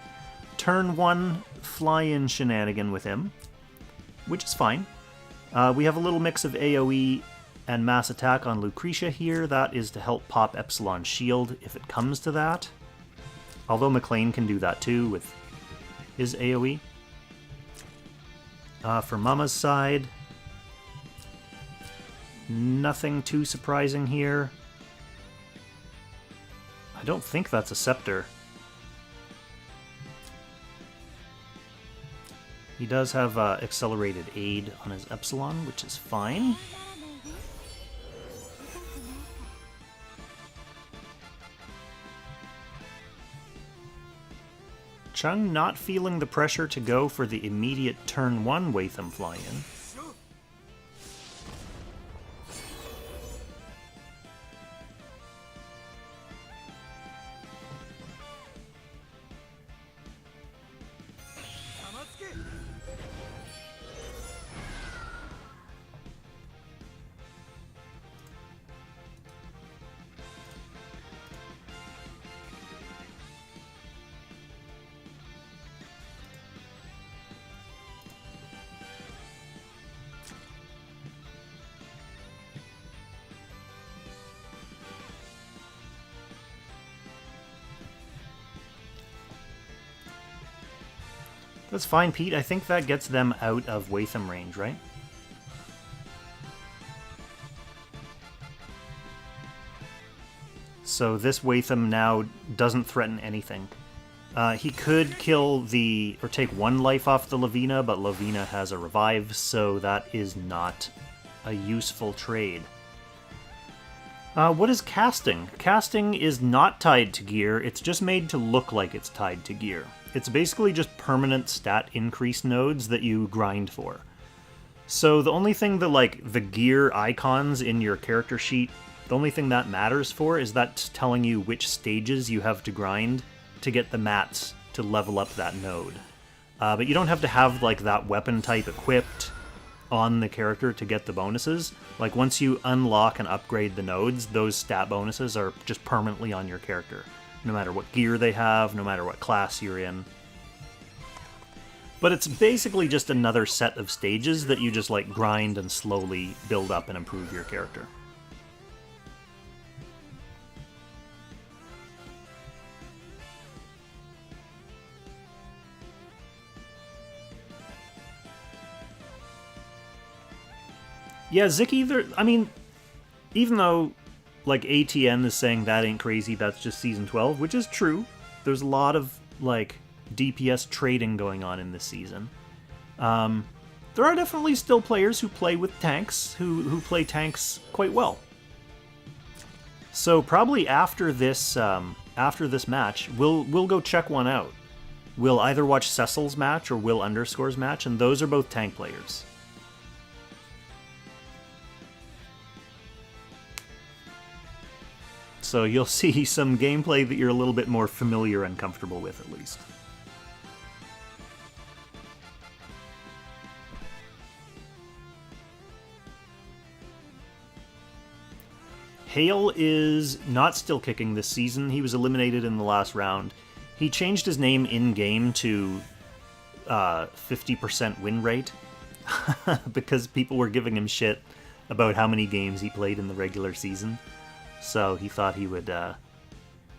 turn 1 fly-in shenanigan with him, which is fine. We have a little mix of AoE and mass attack on Lucretia here. That is to help pop Epsilon's shield if it comes to that. Although McLean can do that too with his AoE. For Mama's side, nothing too surprising here. I don't think that's a scepter. He does have accelerated aid on his Epsilon, which is fine. Chung not feeling the pressure to go for the immediate turn 1 Waitham fly-in. That's fine, Pete. I think that gets them out of Waitham range, right? So this Waitham now doesn't threaten anything. He could kill or take 1 life off the Lavina, but Lavina has a revive, so that is not a useful trade. What is casting? Casting is not tied to gear, it's just made to look like it's tied to gear. It's basically just permanent stat increase nodes that you grind for. So the only thing that, the gear icons in your character sheet, the only thing that matters for is that telling you which stages you have to grind to get the mats to level up that node. But you don't have to have, that weapon type equipped on the character to get the bonuses. Once you unlock and upgrade the nodes, those stat bonuses are just permanently on your character, no matter what gear they have, no matter what class you're in. But it's basically just another set of stages that you just grind and slowly build up and improve your character. Yeah, Ziki, even though ATN is saying that ain't crazy, that's just Season 12, which is true. There's a lot of, DPS trading going on in this season. There are definitely still players who play with tanks, who play tanks quite well. So probably after this match, we'll go check one out. We'll either watch Cecil's match or Will Underscore's match, and those are both tank players. So you'll see some gameplay that you're a little bit more familiar and comfortable with, at least. Hale is not still kicking this season. He was eliminated in the last round. He changed his name in-game to 50% win rate because people were giving him shit about how many games he played in the regular season. So he thought he would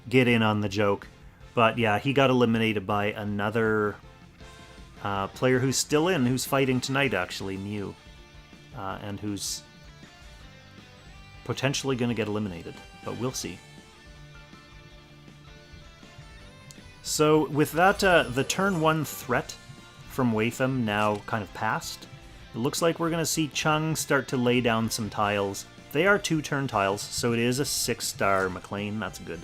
get in on the joke. But yeah, he got eliminated by another player who's still in, who's fighting tonight, actually, Mew. And who's potentially going to get eliminated, but we'll see. So with that, the turn 1 threat from Watham now kind of passed, it looks like we're going to see Chung start to lay down some tiles. They are 2-turn tiles, so it is a 6-star McLean. That's good.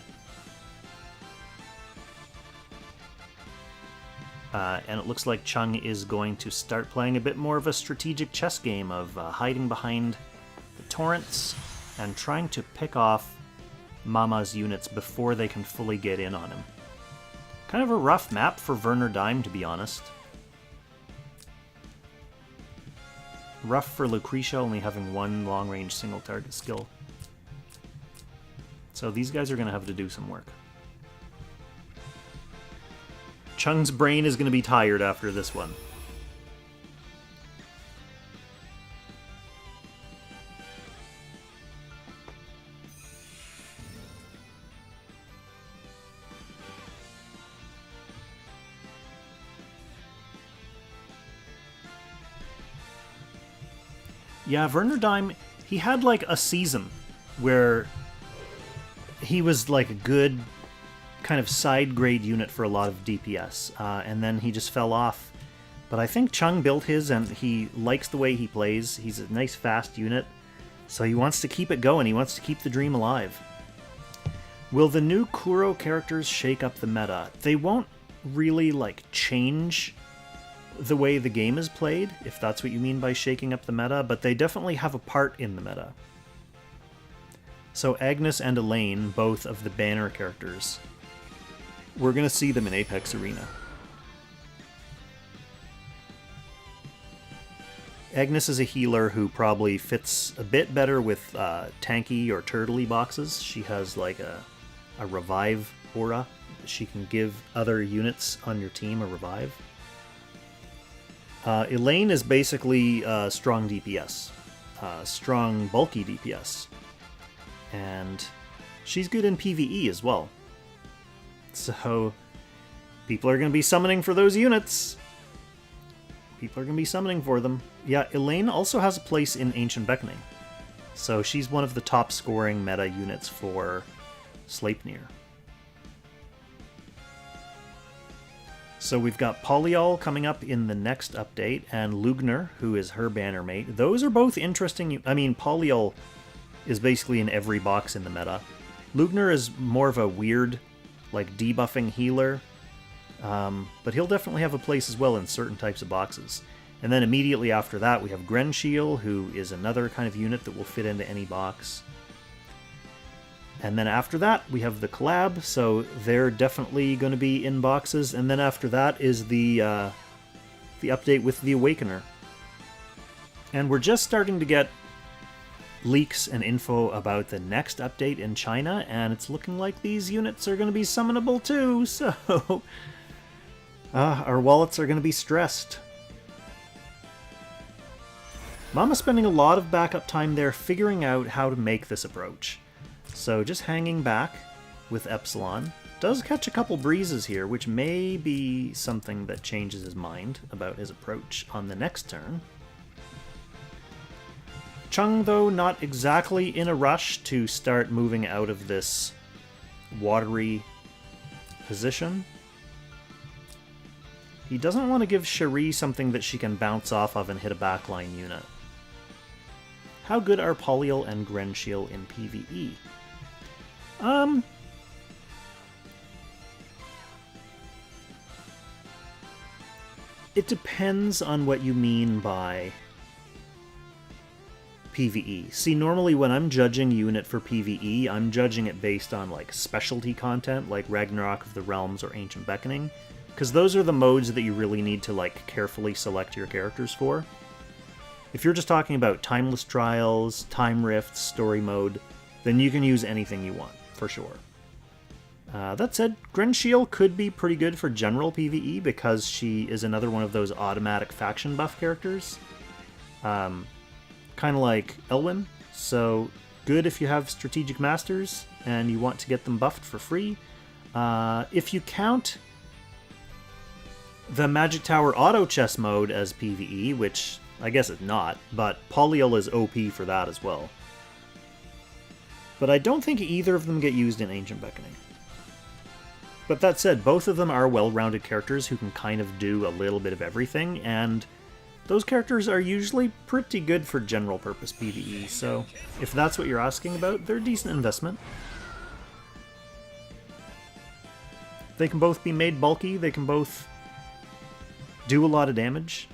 And it looks like Chung is going to start playing a bit more of a strategic chess game of hiding behind the torrents and trying to pick off Mama's units before they can fully get in on him. Kind of a rough map for Werner Dime, to be honest. Rough for Lucretia, only having 1 long-range single-target skill. So these guys are going to have to do some work. Chung's brain is going to be tired after this one. Yeah, Werner Dime, he had like a season where he was like a good kind of side grade unit for a lot of DPS, and then he just fell off. But I think Chung built his, and he likes the way he plays. He's a nice fast unit, so he wants to keep it going. He wants to keep the dream alive. Will the new Kuro characters shake up the meta? They won't really like change the way the game is played, if that's what you mean by shaking up the meta, but they definitely have a part in the meta. So Agnes and Elaine, both of the banner characters, we're going to see them in Apex Arena. Agnes is a healer who probably fits a bit better with tanky or turtley boxes. She has like a revive aura. She can give other units on your team a revive. Elaine is basically strong DPS. Strong, bulky DPS. And she's good in PvE as well. So, people are going to be summoning for those units. People are going to be summoning for them. Yeah, Elaine also has a place in Ancient Beckoning. So she's one of the top scoring meta units for Sleipnir. So we've got Polyol coming up in the next update, and Lugner, who is her banner mate. Those are both interesting. I mean, Polyol is basically in every box in the meta. Lugner is more of a weird, like, debuffing healer, but he'll definitely have a place as well in certain types of boxes. And then immediately after that, we have Grenshiel, who is another kind of unit that will fit into any box. And then after that, we have the collab, so they're definitely going to be in boxes. And then after that is the update with the Awakener. And we're just starting to get leaks and info about the next update in China, and it's looking like these units are going to be summonable too, so our wallets are going to be stressed. Mama's spending a lot of backup time there figuring out how to make this approach. So just hanging back with Epsilon. Does catch a couple breezes here, which may be something that changes his mind about his approach on the next turn. Chung, though, not exactly in a rush to start moving out of this watery position. He doesn't want to give Cherie something that she can bounce off of and hit a backline unit. How good are Polyol and Grenshiel in PvE? It depends on what you mean by PvE. See, normally when I'm judging a unit for PvE, I'm judging it based on like specialty content, like Ragnarok of the Realms or Ancient Beckoning, because those are the modes that you really need to like carefully select your characters for. If you're just talking about Timeless Trials, Time Rifts, Story Mode, then you can use anything you want, for sure. That said, Grenshiel could be pretty good for general PvE because she is another one of those automatic faction buff characters. Kind of like Elwyn, so good if you have Strategic Masters and you want to get them buffed for free. If you count the Magic Tower Auto Chess mode as PvE, which I guess it's not, but Polyol is OP for that as well. But I don't think either of them get used in Ancient Beckoning. But that said, both of them are well-rounded characters who can kind of do a little bit of everything, and those characters are usually pretty good for general-purpose PvE, so if that's what you're asking about, they're a decent investment. They can both be made bulky, they can both do a lot of damage.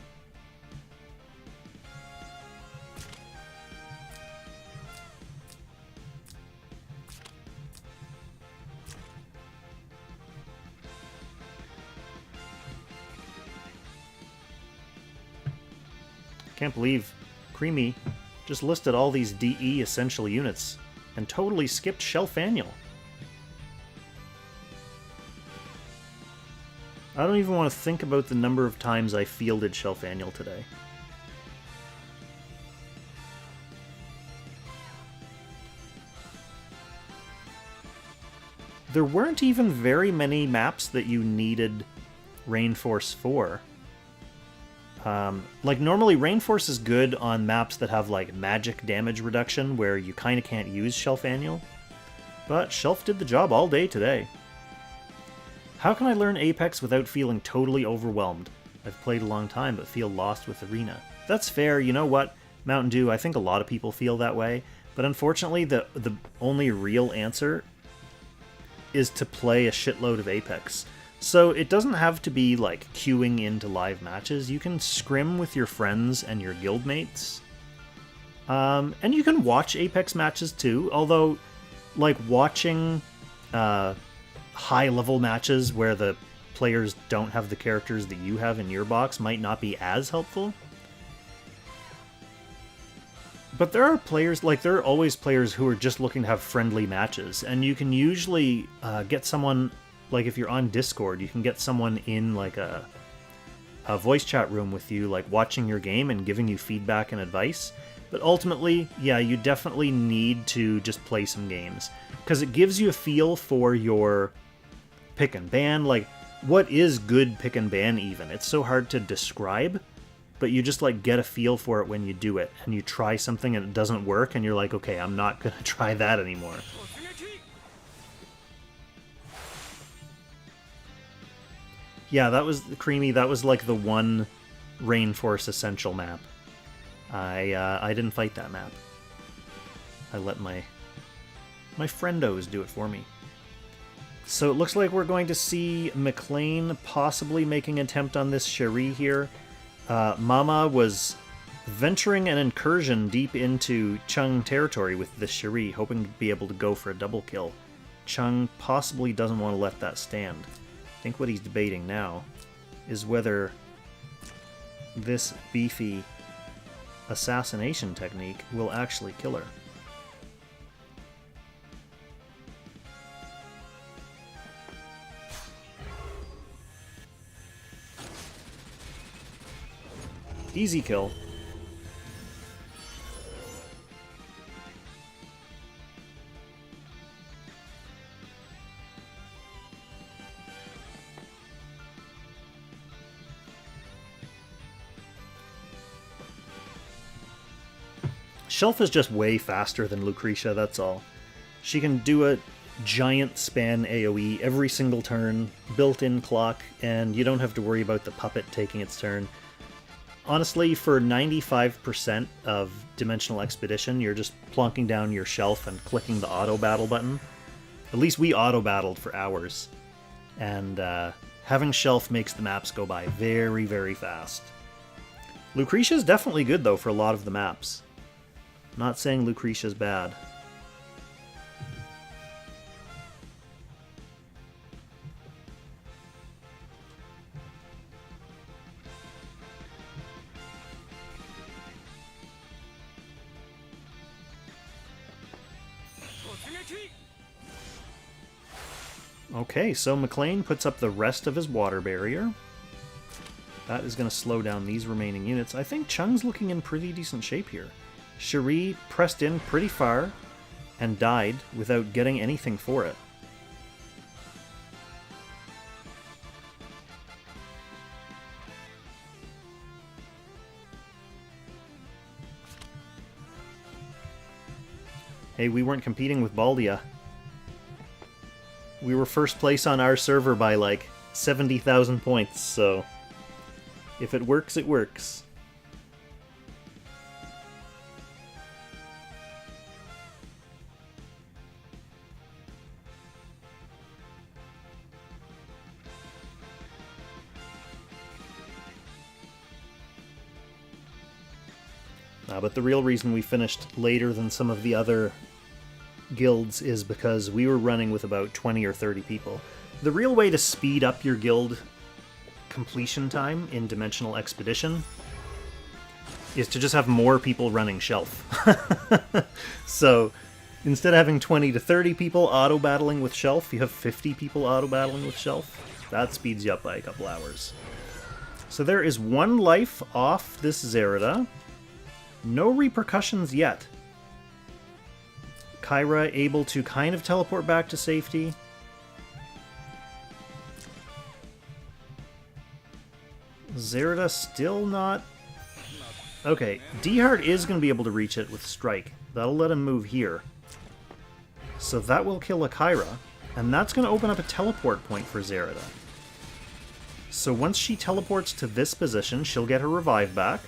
Can't believe Creamy just listed all these DE essential units and totally skipped Shelfaniel. I don't even want to think about the number of times I fielded Shelfaniel today. There weren't even very many maps that you needed Rainforce for. Like, normally Rainforce is good on maps that have, like, magic damage reduction, where you kind of can't use Shelfaniel. But Shelf did the job all day today. How can I learn Apex without feeling totally overwhelmed? I've played a long time, but feel lost with Arena. That's fair, you know what, Mountain Dew, I think a lot of people feel that way, but unfortunately the only real answer is to play a shitload of Apex. So it doesn't have to be like queuing into live matches. You can scrim with your friends and your guildmates. And you can watch Apex matches too, although like watching high-level matches where the players don't have the characters that you have in your box might not be as helpful. But there are players, like there are always players who are just looking to have friendly matches, and you can usually get someone. Like, if you're on Discord, you can get someone in, like, a voice chat room with you, like, watching your game and giving you feedback and advice. But ultimately, yeah, you definitely need to just play some games. Because it gives you a feel for your pick and ban. Like, what is good pick and ban, even? It's so hard to describe, but you just, like, get a feel for it when you do it. And you try something and it doesn't work, and you're like, okay, I'm not going to try that anymore. Yeah, that was Creamy. That was like the one Rainforce Essential map. I didn't fight that map. I let my friendos do it for me. So it looks like we're going to see McLean possibly making an attempt on this Cherie here. Mama was venturing an incursion deep into Chung territory with this Cherie, hoping to be able to go for a double kill. Chung possibly doesn't want to let that stand. I think what he's debating now is whether this beefy assassination technique will actually kill her. Easy kill. Shelf is just way faster than Lucretia, that's all. She can do a giant span AoE every single turn, built-in clock, and you don't have to worry about the puppet taking its turn. Honestly, for 95% of Dimensional Expedition, you're just plonking down your Shelf and clicking the auto-battle button. At least we auto-battled for hours. And having Shelf makes the maps go by very, very fast. Lucretia's definitely good, though, for a lot of the maps. Not saying Lucretia's bad. Okay, so McLean puts up the rest of his water barrier. That is going to slow down these remaining units. I think Chung's looking in pretty decent shape here. Cherie pressed in pretty far and died without getting anything for it. Hey, we weren't competing with Baldia. we were first place on our server by like 70,000 points, so if it works, it works. But the real reason we finished later than some of the other guilds is because we were running with about 20 or 30 people. The real way to speed up your guild completion time in Dimensional Expedition is to just have more people running Shelf. So instead of having 20 to 30 people auto-battling with Shelf, you have 50 people auto-battling with Shelf. That speeds you up by a couple hours. So there is one life off this Zerida. No repercussions yet. Kyra able to kind of teleport back to safety. Zerida still not... Okay, D-Hard is going to be able to reach it with Strike. That'll let him move here. So that will kill a Kyra, and that's going to open up a teleport point for Zerida. So once she teleports to this position, she'll get her revive back.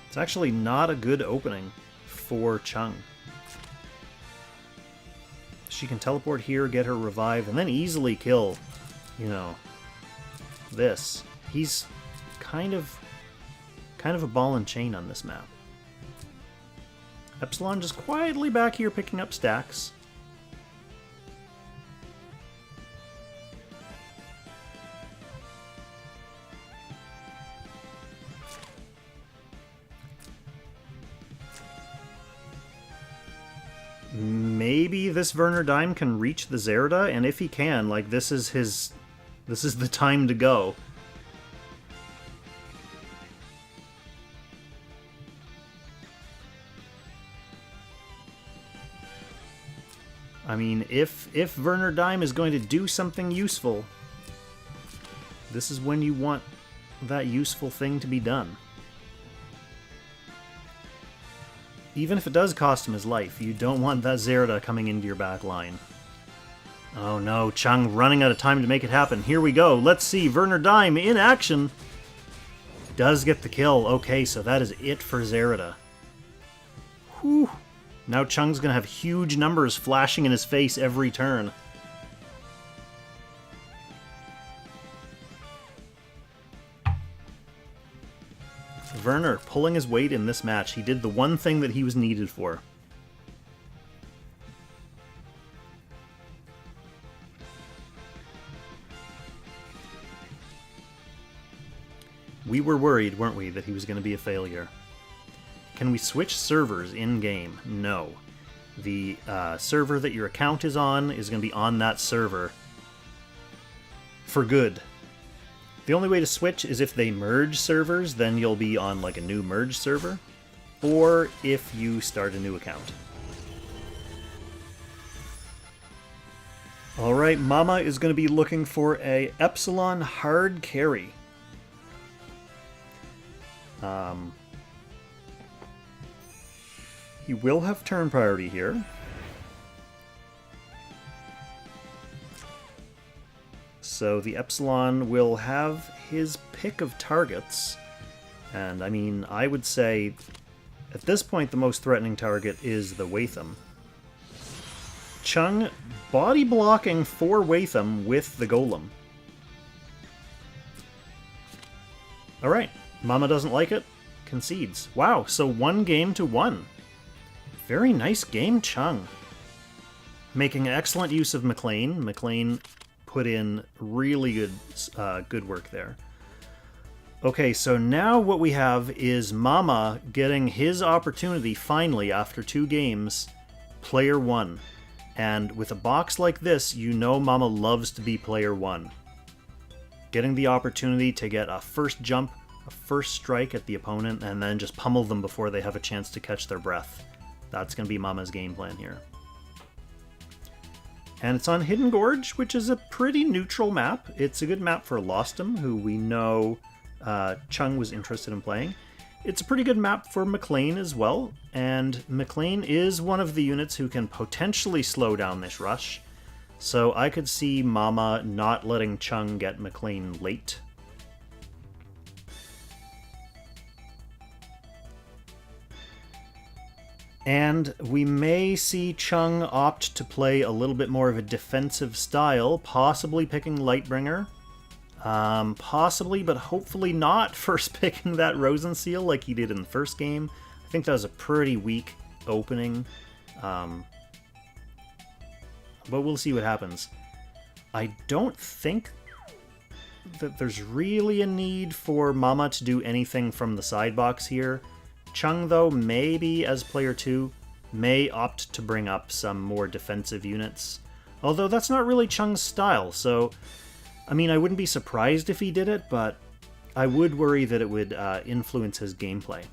It's actually not a good opening for Chung. She can teleport here, get her revive, and then easily kill, you know, this. He's kind of a ball and chain on this map. Epsilon just quietly back here picking up stacks. Maybe this Werner Dime can reach the Zerida, and if he can, like, this is the time to go. I mean, if Werner Dime is going to do something useful, this is when you want that useful thing to be done. Even if it does cost him his life, you don't want that Zerida coming into your back line. Oh no, Chung running out of time to make it happen. Here we go. Let's see. Werner Dime in action. Does get the kill. Okay, so that is it for Zerida. Whew. Now Chung's going to have huge numbers flashing in his face every turn. Werner pulling his weight in this match. He did the one thing that he was needed for. We were worried, weren't we, that he was going to be a failure. Can we switch servers in-game? No. The server that your account is on is going to be on that server for good. The only way to switch is if they merge servers, then you'll be on like a new merge server, or if you start a new account. Alright, Mama is going to be looking for a Epsilon hard carry. He will have turn priority here. So the Epsilon will have his pick of targets. And I mean, I would say at this point the most threatening target is the Watham. Chung body blocking for Watham with the Golem. Alright, Mama doesn't like it, concedes. Wow, so 1-1. Very nice game, Chung. Making excellent use of McLean. McLean put in really good work there. Okay, so now what we have is Mama getting his opportunity finally after 2 games, player 1. And with a box like this, you know Mama loves to be player 1. Getting the opportunity to get a first jump, a first strike at the opponent, and then just pummel them before they have a chance to catch their breath. That's going to be Mama's game plan here. And it's on Hidden Gorge, which is a pretty neutral map. It's a good map for Lostum, who we know Chung was interested in playing. It's a pretty good map for McLean as well, and McLean is one of the units who can potentially slow down this rush, so I could see Mama not letting Chung get McLean late. And we may see Chung opt to play a little bit more of a defensive style, possibly picking Lightbringer. Possibly, but hopefully not first picking that Rosenseal like he did in the first game. I think that was a pretty weak opening. But we'll see what happens. I don't think that there's really a need for Mama to do anything from the side box here. Chung, though, maybe as player 2, may opt to bring up some more defensive units. Although that's not really Chung's style, so I mean, I wouldn't be surprised if he did it, but I would worry that it would influence his gameplay.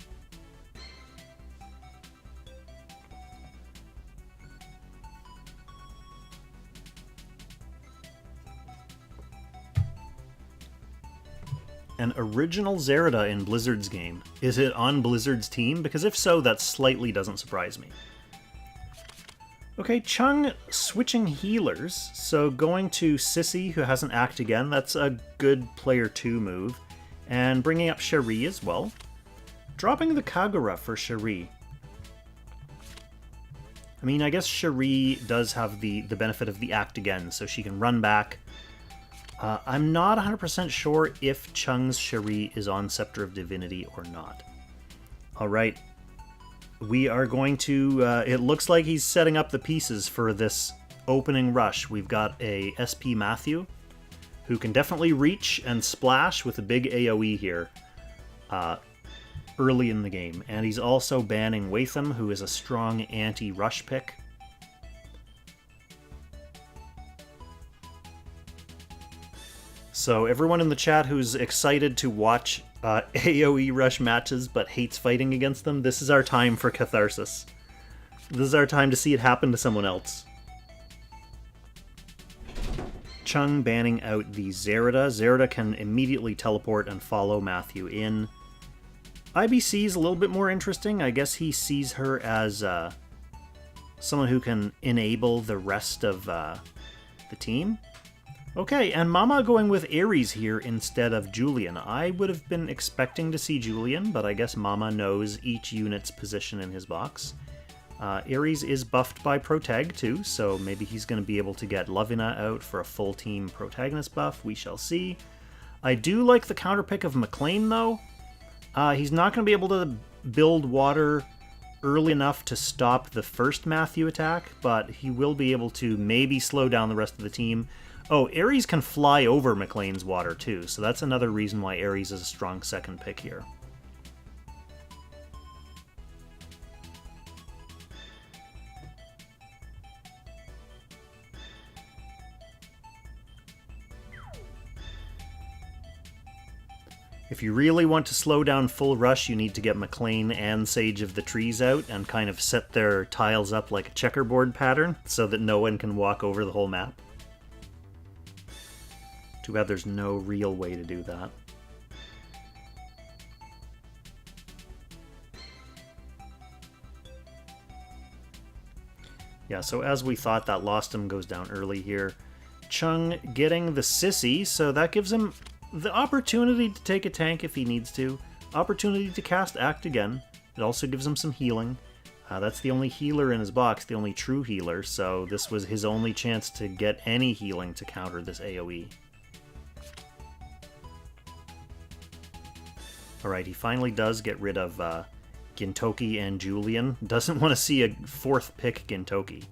An original Zerida in Blizzard's game. Is it on Blizzard's team? Because if so, that slightly doesn't surprise me. Okay, Chung switching healers, so going to Sissy, who has an Act again, that's a good player 2 move, and bringing up Cherie as well. Dropping the Kagura for Cherie. I mean, I guess Cherie does have the benefit of the Act again, so she can run back. I'm not 100% sure if Chung's Cherie is on Scepter of Divinity or not. Alright. We are going to, it looks like he's setting up the pieces for this opening rush. We've got a SP Matthew, who can definitely reach and splash with a big AoE here early in the game. And he's also banning Watham, who is a strong anti-rush pick. So everyone in the chat who's excited to watch AoE rush matches but hates fighting against them, this is our time for catharsis. This is our time to see it happen to someone else. Chung banning out the Zerida. Zerida can immediately teleport and follow Matthew in. IBC is a little bit more interesting. I guess he sees her as someone who can enable the rest of the team. Okay, and Mama going with Ares here instead of Julian. I would have been expecting to see Julian, but I guess Mama knows each unit's position in his box. Ares is buffed by Protag too, so maybe he's going to be able to get Lavina out for a full team protagonist buff. We shall see. I do like the counterpick of McLean though. He's not going to be able to build water early enough to stop the first Matthew attack, but he will be able to maybe slow down the rest of the team. Oh, Ares can fly over McLean's water too, so that's another reason why Ares is a strong second pick here. If you really want to slow down full rush, you need to get McLean and Sage of the Trees out and kind of set their tiles up like a checkerboard pattern so that no one can walk over the whole map. Too bad there's no real way to do that. Yeah, so as we thought, that lost him goes down early here. Chung getting the Sissy, so that gives him the opportunity to take a tank if he needs to. Opportunity to cast Act again. It also gives him some healing. That's the only healer in his box, the only true healer, so this was his only chance to get any healing to counter this AoE. Alright, he finally does get rid of Gintoki and Julian. Doesn't want to see a fourth pick Gintoki.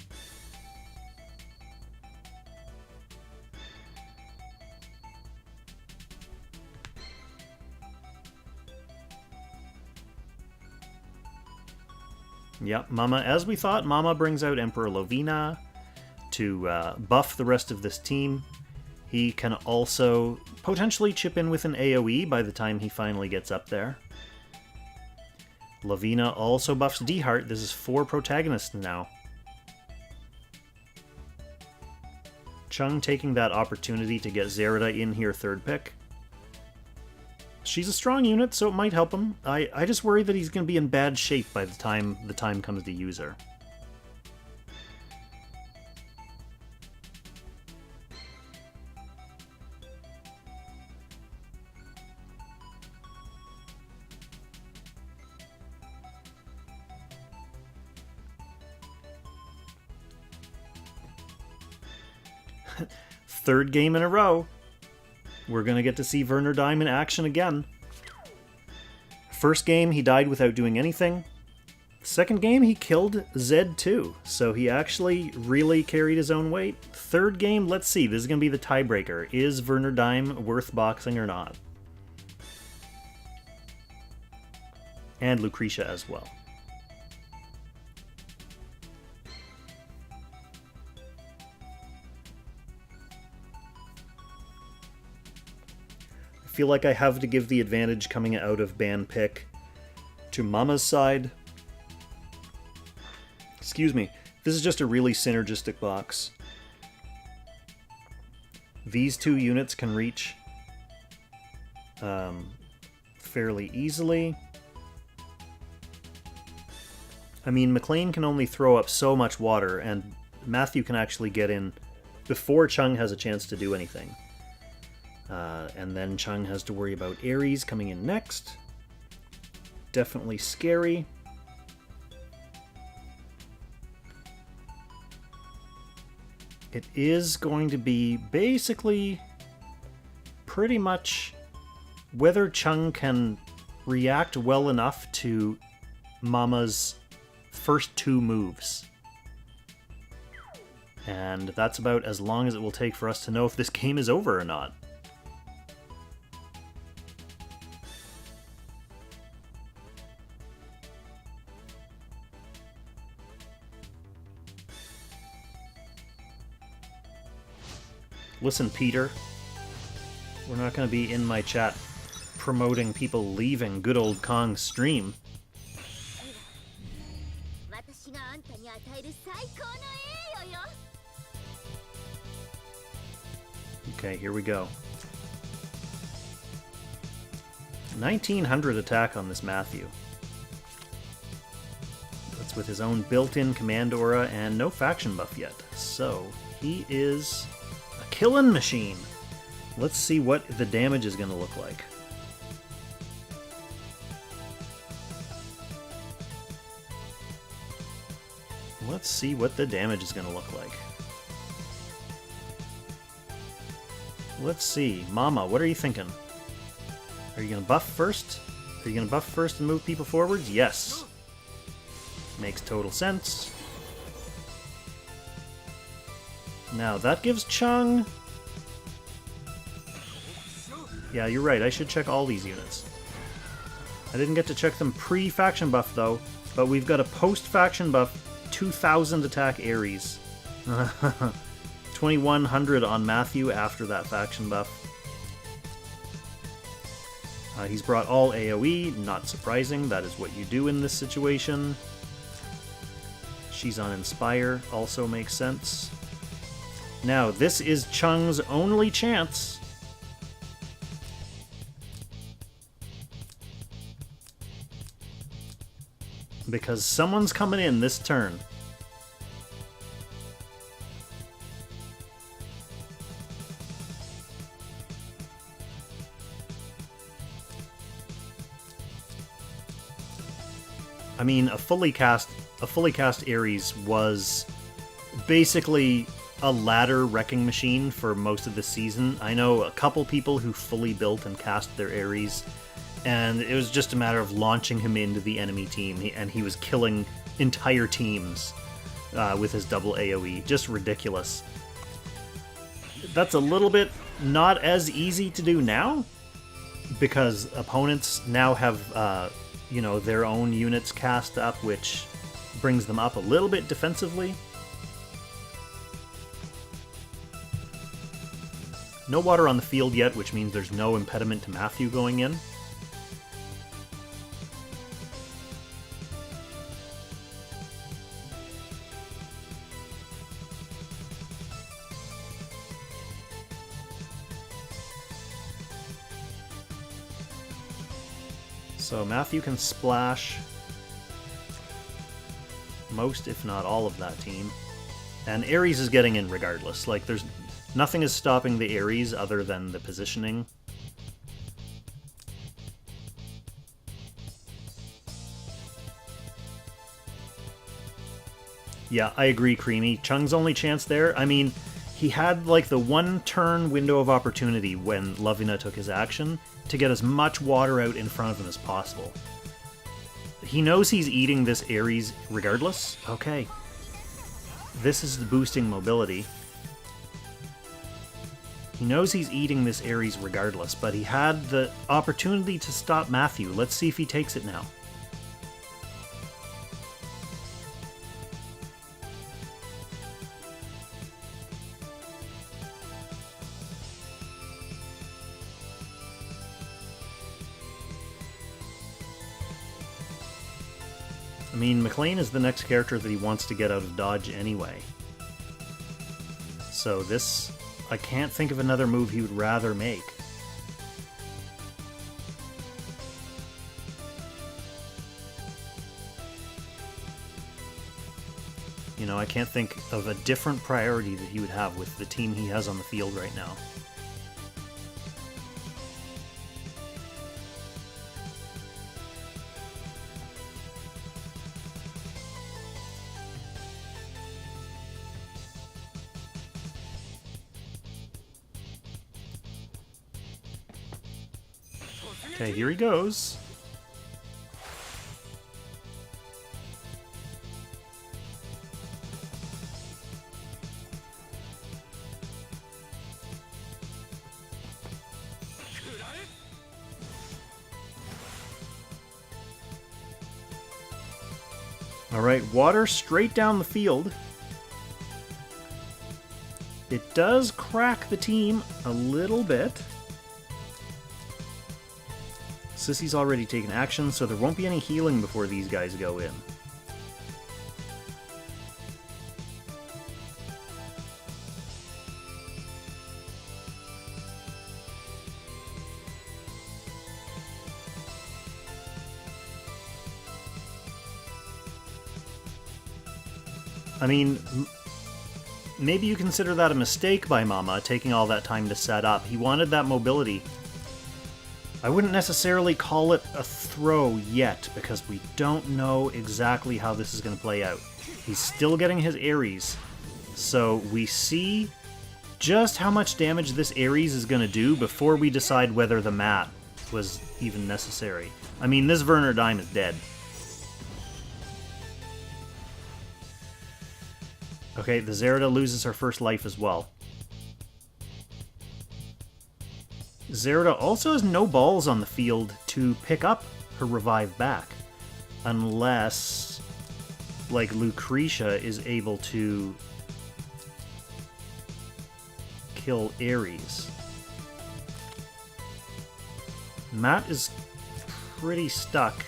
Yep, Mama, as we thought, Mama brings out Emperor Lovina to buff the rest of this team. He can also potentially chip in with an AoE by the time he finally gets up there. Lavina also buffs D-Heart. This is 4 protagonists now. Chung taking that opportunity to get Zerida in here third pick. She's a strong unit, so it might help him. I just worry that he's going to be in bad shape by the time comes to use her. Third game in a row. We're going to get to see Werner Dime in action again. First game, he died without doing anything. Second game, he killed Z2, so he actually really carried his own weight. Third game, let's see. This is going to be the tiebreaker. Is Werner Dime worth boxing or not? And Lucretia as well. I feel like I have to give the advantage coming out of ban pick to Mama's side. Excuse me. This is just a really synergistic box. These two units can reach fairly easily. I mean, McLean can only throw up so much water, and Matthew can actually get in before Chung has a chance to do anything. And then Chung has to worry about Ares coming in next. Definitely scary. It is going to be basically pretty much whether Chung can react well enough to Mama's first two moves. And that's about as long as it will take for us to know if this game is over or not. Listen, Peter, we're not going to be in my chat promoting people leaving good old Kong's stream. Okay, here we go. 1900 attack on this Matthew. That's with his own built-in command aura and no faction buff yet. So, he is a killing machine. Let's see what the damage is going to look like. Let's see what the damage is going to look like. Let's see. Mama, what are you thinking? Are you going to buff first? Are you going to buff first and move people forwards? Yes. Makes total sense. Now, that gives Chung... Yeah, you're right. I should check all these units. I didn't get to check them pre-faction buff, though. But we've got a post-faction buff 2000 attack Ares. 2100 on Matthew after that faction buff. He's brought all AoE, not surprising, that is what you do in this situation. She's on Inspire, also makes sense. Now, this is Chung's only chance. Because someone's coming in this turn. I mean, a fully cast Ares was basically a ladder wrecking machine for most of the season. I know a couple people who fully built and cast their Ares, and it was just a matter of launching him into the enemy team, and he was killing entire teams with his double AoE. Just ridiculous. That's a little bit not as easy to do now, because opponents now have you know, their own units cast up, which brings them up a little bit defensively. No water on the field yet, which means there's no impediment to Matthew going in. So Matthew can splash most, if not all, of that team. And Ares is getting in regardless. Like, there's nothing is stopping the Ares other than the positioning. Yeah, I agree, Creamy. Chung's only chance there, I mean, he had like the one turn window of opportunity when Lovina took his action to get as much water out in front of him as possible. He knows he's eating this Ares regardless. Okay. This is the boosting mobility. He knows he's eating this Ares regardless, but he had the opportunity to stop Matthew. Let's see if he takes it now. I mean, McLean is the next character that he wants to get out of dodge anyway. So this, I can't think of another move he would rather make. You know, I can't think of a different priority that he would have with the team he has on the field right now. Okay, here he goes. Alright, water straight down the field. It does crack the team a little bit. Sissy's already taken action, so there won't be any healing before these guys go in. I mean, maybe you consider that a mistake by Mama, taking all that time to set up. He wanted that mobility. I wouldn't necessarily call it a throw yet, because we don't know exactly how this is going to play out. He's still getting his Ares, so we see just how much damage this Ares is going to do before we decide whether the mat was even necessary. I mean, this Werner Dime is dead. Okay, the Zerida loses her first life as well. Zerida also has no balls on the field to pick up her revive back. Unless, like, Lucretia is able to kill Ares. Matt is pretty stuck.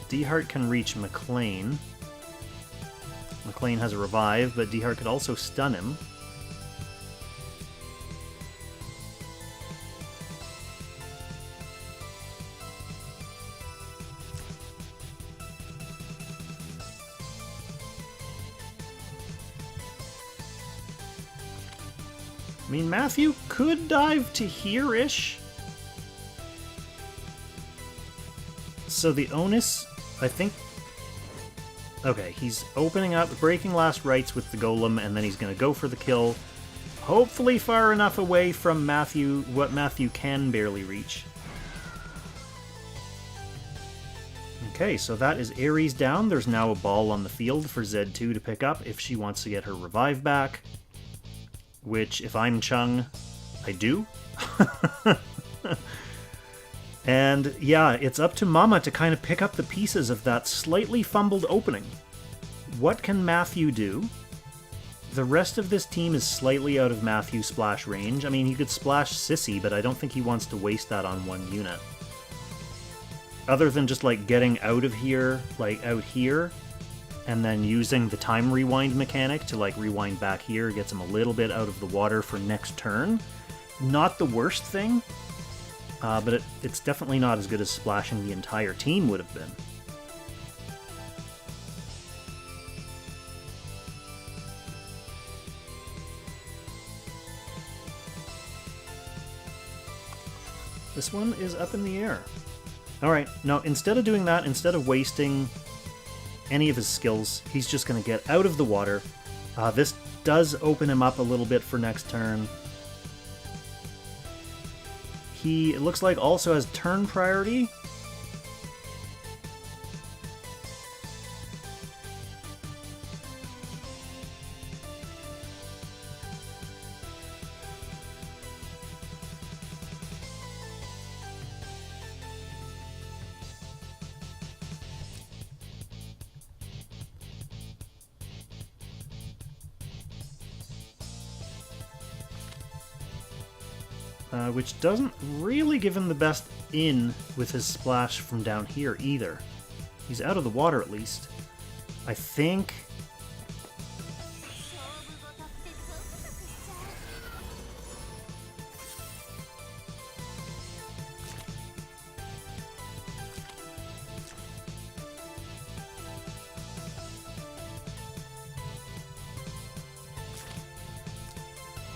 D-Heart can reach McLean. McLean has a revive, but D-Heart could also stun him. I mean, Matthew could dive to here-ish. So the onus, I think... Okay, he's opening up, breaking last rites with the golem, and then he's going to go for the kill. Hopefully far enough away from Matthew, what Matthew can barely reach. Okay, so that is Ares down. There's now a ball on the field for Z2 to pick up if she wants to get her revive back. Which, if I'm Chung, I do. And yeah, it's up to Mama to kind of pick up the pieces of that slightly fumbled opening. What can Matthew do? The rest of this team is slightly out of Matthew's splash range. I mean, he could splash Sissy, but I don't think he wants to waste that on one unit. other than just like getting out of here, like out here, and then using the time rewind mechanic to like rewind back here, gets him a little bit out of the water for next turn. Not the worst thing, but it's definitely not as good as splashing the entire team would have been. This one is up in the air. Alright, now instead of doing that, instead of wasting any of his skills, he's just going to get out of the water. This does open him up a little bit for next turn. He, it looks like, also has turn priority. Which doesn't really give him the best in with his splash from down here either. He's out of the water at least. I think...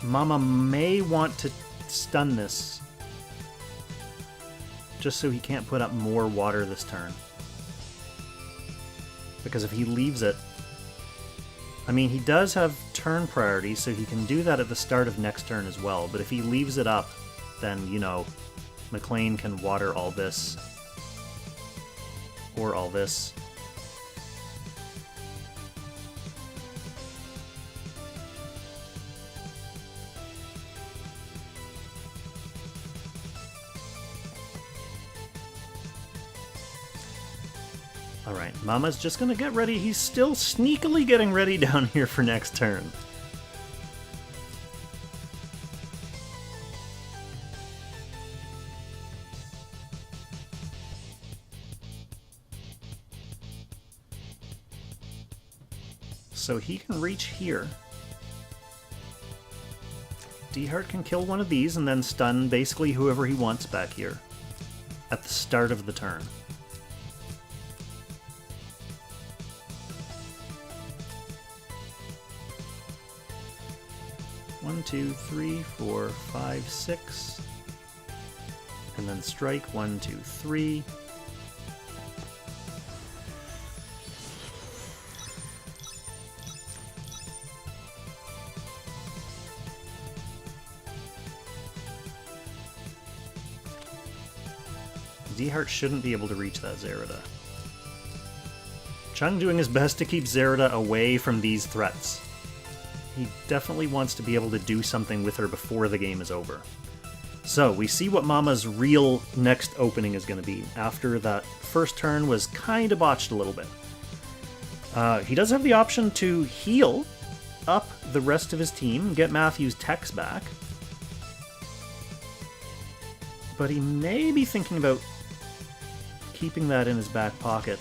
Mama may want to stun this, just so he can't put up more water this turn. Because if he leaves it... I mean, he does have turn priority, so he can do that at the start of next turn as well, but if he leaves it up, then, you know, McLean can water all this. Or all this. Alright, Mama's just gonna get ready. He's still sneakily getting ready down here for next turn. So he can reach here. D-Heart can kill one of these and then stun basically whoever he wants back here at the start of the turn. One, two, three, four, five, six. And then strike. 1, 2, 3. D-Heart shouldn't be able to reach that Zerida. Chung doing his best to keep Zerida away from these threats. He definitely wants to be able to do something with her before the game is over. So, we see what Mama's real next opening is going to be, after that first turn was kind of botched a little bit. He does have the option to heal up the rest of his team, get Matthew's techs back. But he may be thinking about keeping that in his back pocket.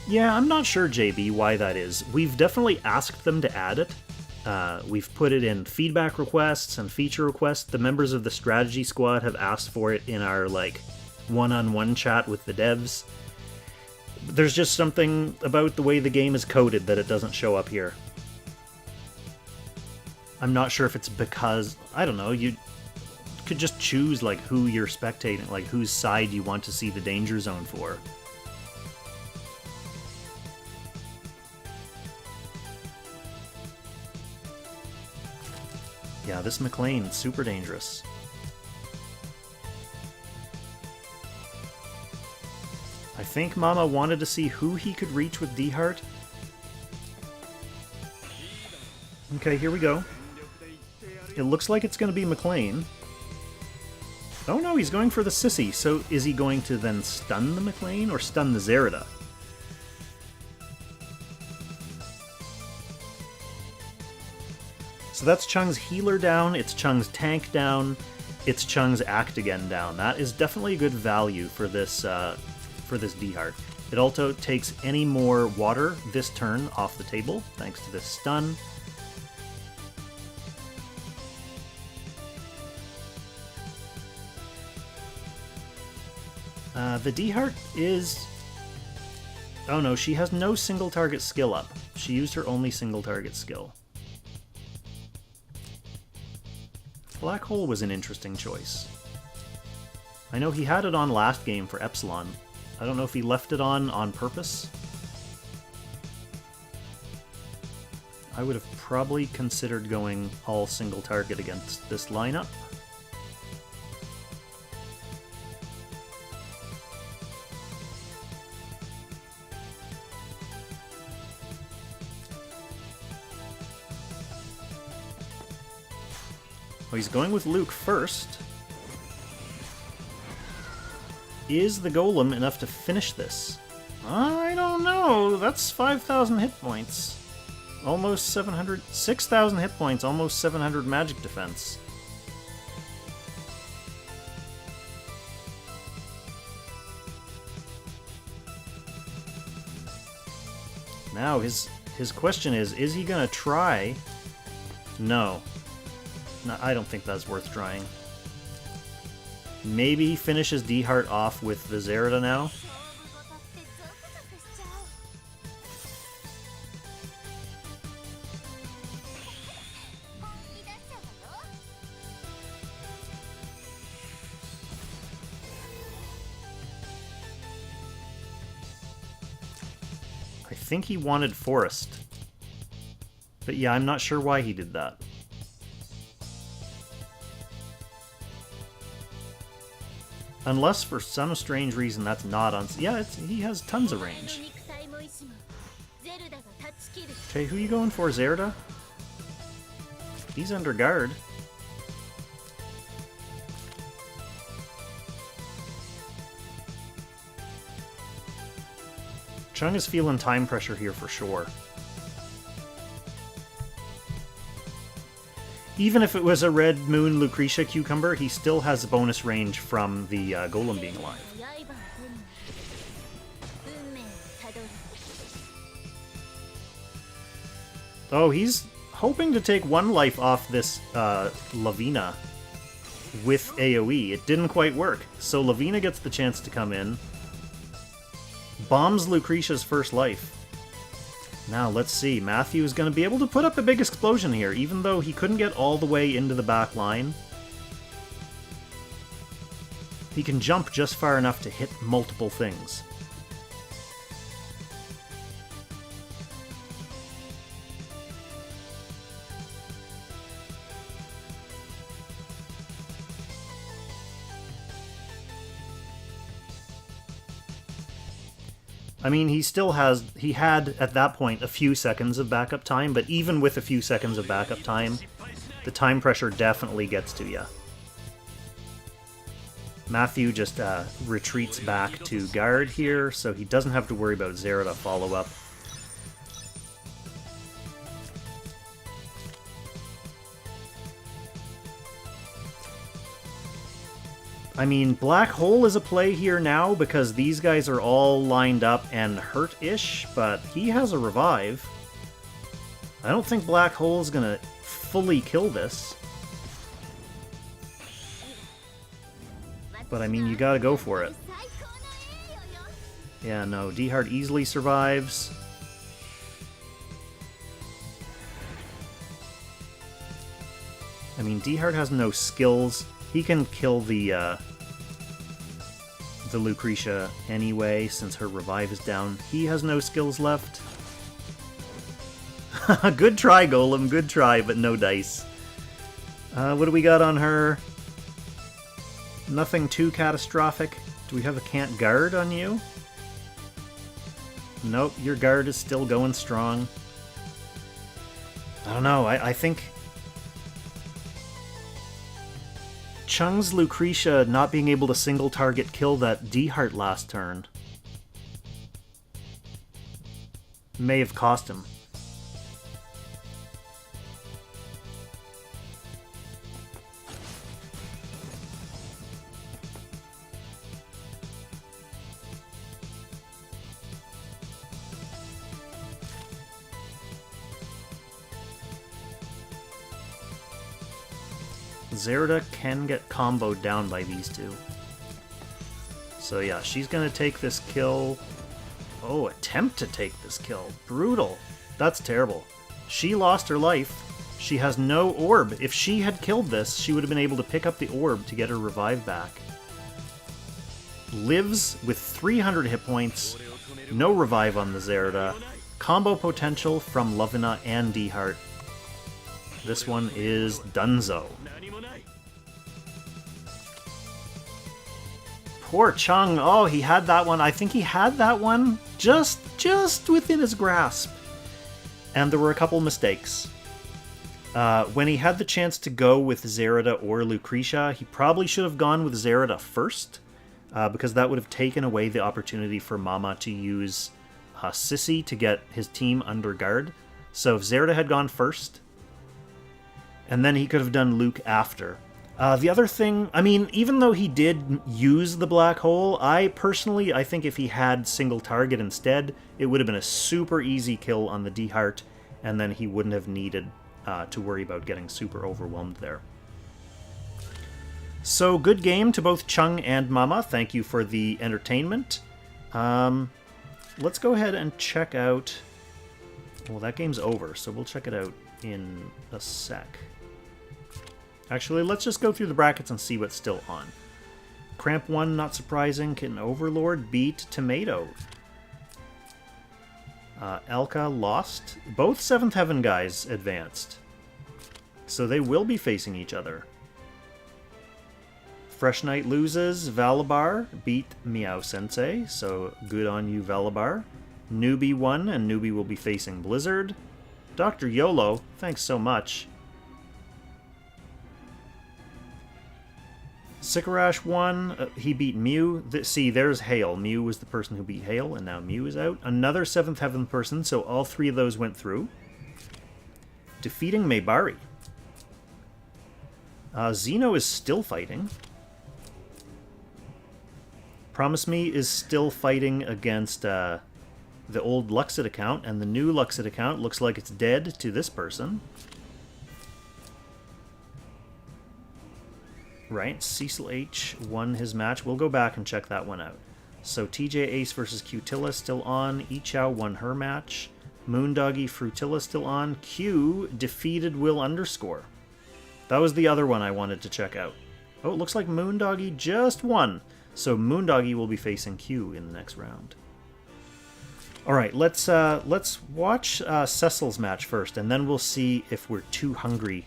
Yeah, I'm not sure, JB, why that is. We've definitely asked them to add it. We've put it in feedback requests and feature requests. The members of the strategy squad have asked for it in our, like, one-on-one chat with the devs. There's just something about the way the game is coded that it doesn't show up here. I'm not sure if it's because, I don't know, you could just choose, like, who you're spectating, like, whose side you want to see the danger zone for. Yeah, this McLean, super dangerous. I think Mama wanted to see who he could reach with D-Heart. Okay, here we go. It looks like it's going to be McLean. Oh no, he's going for the Sissy. So is he going to then stun the McLean or stun the Zerida? So that's Chung's healer down, it's Chung's tank down, it's Chung's act again down. That is definitely a good value for this D-Heart. It also takes any more water this turn off the table, thanks to this stun. The D-Heart is... Oh no, she has no single target skill up. She used her only single target skill. Black Hole was an interesting choice. I know he had it on last game for Epsilon. I don't know if he left it on purpose. I would have probably considered going all single target against this lineup. Oh, he's going with Luke first. Is the Golem enough to finish this? I don't know. That's 5,000 hit points. Almost 700... 6,000 hit points, almost 700 magic defense. Now, his question is he gonna try? No. No, I don't think that's worth trying. Maybe he finishes D-Heart off with the Zerida now? I think he wanted Forest. But yeah, I'm not sure why he did that. Unless for some strange reason that's not on... Yeah, he has tons of range. Okay, who are you going for, Zerida? He's under guard. Chung is feeling time pressure here for sure. Even if it was a Red Moon Lucretia Cucumber, he still has a bonus range from the Golem being alive. Oh, he's hoping to take one life off this Lavina with AoE. It didn't quite work, so Lavina gets the chance to come in. Bombs Lucretia's first life. Now, let's see. Matthew is going to be able to put up a big explosion here, even though he couldn't get all the way into the back line. He can jump just far enough to hit multiple things. I mean, he had, at that point, a few seconds of backup time, but even with a few seconds of backup time, the time pressure definitely gets to you. Matthew just retreats back to guard here, so he doesn't have to worry about Zerida follow-up. I mean, Black Hole is a play here now because these guys are all lined up and hurt-ish, but he has a revive. I don't think Black Hole is gonna fully kill this. But I mean, you gotta go for it. Yeah, no, D-Heart easily survives. I mean, D-Heart has no skills. He can kill the Lucretia anyway, since her revive is down. He has no skills left. Good try, Golem, good try, but no dice. What do we got on her? Nothing too catastrophic. Do we have a can't guard on you? Nope, your guard is still going strong. I don't know, I think... Chung's Lucretia not being able to single target kill that D-Heart last turn may have cost him. Zerida can get comboed down by these two. So yeah, she's gonna take this kill. Oh, attempt to take this kill. Brutal. That's terrible. She lost her life. She has no orb. If she had killed this, she would have been able to pick up the orb to get her revive back. Lives with 300 hit points. No revive on the Zerida. Combo potential from Lovina and D-Heart. This one is Dunzo. Poor Chung. Oh, he had that one. I think he had that one just within his grasp. And there were a couple mistakes. When he had the chance to go with Zerida or Lucretia, he probably should have gone with Zerida first, because that would have taken away the opportunity for Mama to use Sissy to get his team under guard. So if Zerida had gone first, and then he could have done Luke after. The other thing, I mean, even though he did use the black hole, I think if he had single target instead, it would have been a super easy kill on the D-Heart, and then he wouldn't have needed to worry about getting super overwhelmed there. So, good game to both Chung and Mama. Thank you for the entertainment. Let's go ahead and check out... Well, that game's over, so we'll check it out in a sec. Actually, let's just go through the brackets and see what's still on. Cramp 1, not surprising. Kitten Overlord beat Tomato. Elka lost. Both 7th Heaven guys advanced. So they will be facing each other. Fresh Knight loses. Valabar beat Meow Sensei, so good on you, Valabar. Newbie won, and Newbie will be facing Blizzard. Dr. YOLO, thanks so much. Sikarash won. He beat Mew. See, there's Hale. Mew was the person who beat Hale, and now Mew is out. Another 7th Heaven person, so all 3 of those went through. Defeating Maybari. Zeno is still fighting. Promise Me is still fighting against the old Luxit account, and the new Luxit account looks like it's dead to this person. Right, Cecil H won his match. We'll go back and check that one out. So TJ Ace versus Qtilla still on. Ichao won her match. Moondoggy Frutilla still on. Q defeated Will Underscore. That was the other one I wanted to check out. Oh, it looks like Moondoggy just won. So Moondoggy will be facing Q in the next round. All right, let's watch Cecil's match first, and then we'll see if we're too hungry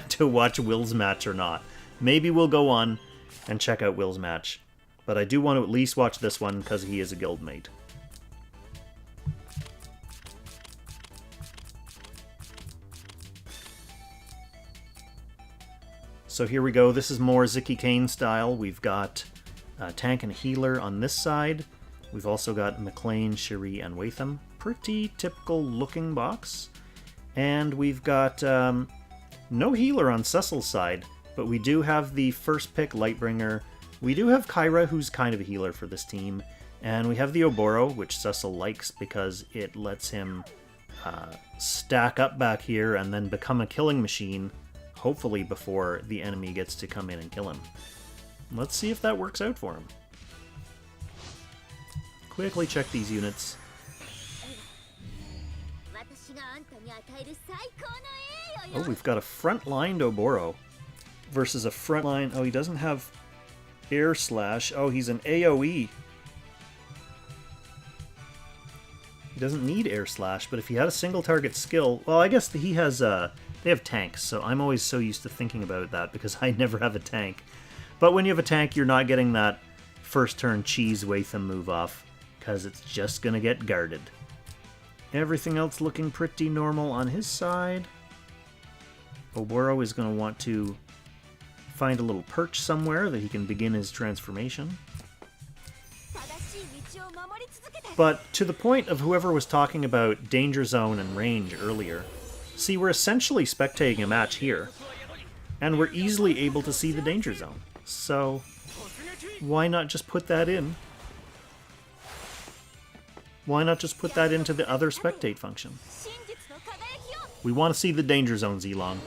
to watch Will's match or not. Maybe we'll go on and check out Will's match. But I do want to at least watch this one because he is a guildmate. So here we go. This is more Ziki Kane style. We've got tank and healer on this side. We've also got McLean, Cherie, and Watham. Pretty typical looking box. And we've got no healer on Cecil's side. But we do have the first pick Lightbringer. We do have Kyra, who's kind of a healer for this team. And we have the Oboro, which Cecil likes because it lets him stack up back here and then become a killing machine, hopefully before the enemy gets to come in and kill him. Let's see if that works out for him. Quickly check these units. Oh, we've got a front-lined Oboro versus a frontline... Oh, he doesn't have Air Slash. Oh, he's an AoE. He doesn't need Air Slash, but if he had a single target skill... Well, I guess he has... They have tanks, so I'm always so used to thinking about that because I never have a tank. But when you have a tank, you're not getting that first turn cheese Watham move off because it's just going to get guarded. Everything else looking pretty normal on his side. Oboro is going to want to find a little perch somewhere that he can begin his transformation. But to the point of whoever was talking about danger zone and range earlier, see, we're essentially spectating a match here, and we're easily able to see the danger zone. So why not just put that in? Why not just put that into the other spectate function? We want to see the danger zone, Zilong.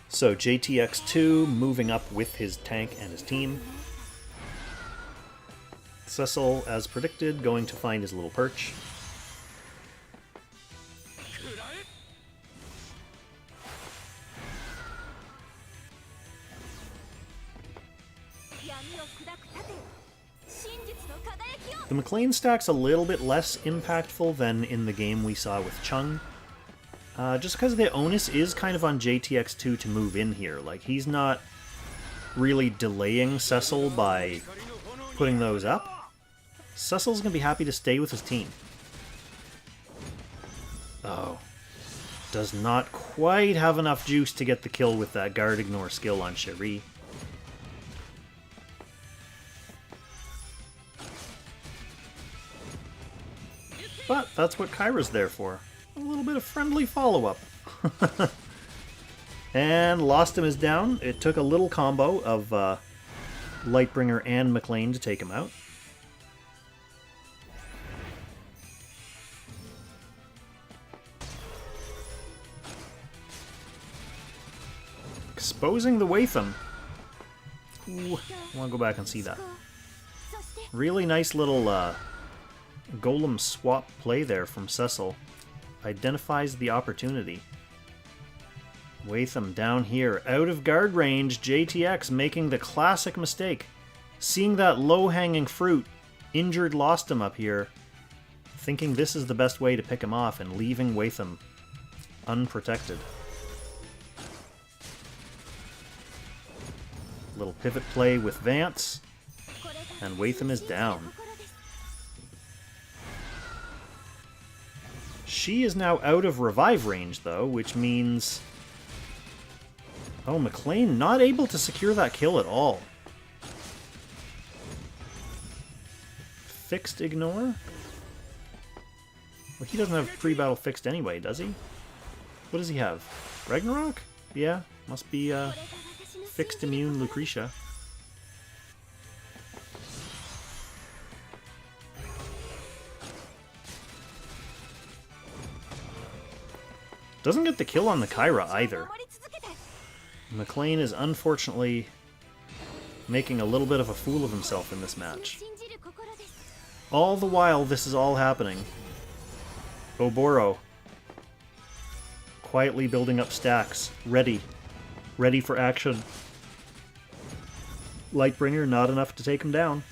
So JayTX2 moving up with his tank and his team. Cecil, as predicted, going to find his little perch. The McLean stack's a little bit less impactful than in the game we saw with Chung. Just because the onus is kind of on JayTX2 to move in here. Like, he's not really delaying Cecil by putting those up. Cecil's going to be happy to stay with his team. Oh. Does not quite have enough juice to get the kill with that guard ignore skill on Cherie. But that's what Kyra's there for. A little bit of friendly follow-up. And Lostum is down. It took a little combo of Lightbringer and McLean to take him out. Exposing the Watham. Ooh, I want to go back and see that. Really nice little golem swap play there from Cecil. Identifies the opportunity. Watham down here, out of guard range. JayTX making the classic mistake. Seeing that low-hanging fruit, injured Lostum up here, thinking this is the best way to pick him off and leaving Watham unprotected. Little pivot play with Vance, and Watham is down. She is now out of revive range, though, which means... Oh, McLean not able to secure that kill at all. Fixed ignore? Well, he doesn't have pre-battle fixed anyway, does he? What does he have? Ragnarok? Yeah, must be fixed immune Lucretia. Doesn't get the kill on the Kyra either. McLean is unfortunately making a little bit of a fool of himself in this match. All the while this is all happening, Oboro quietly building up stacks, ready for action. Lightbringer not enough to take him down.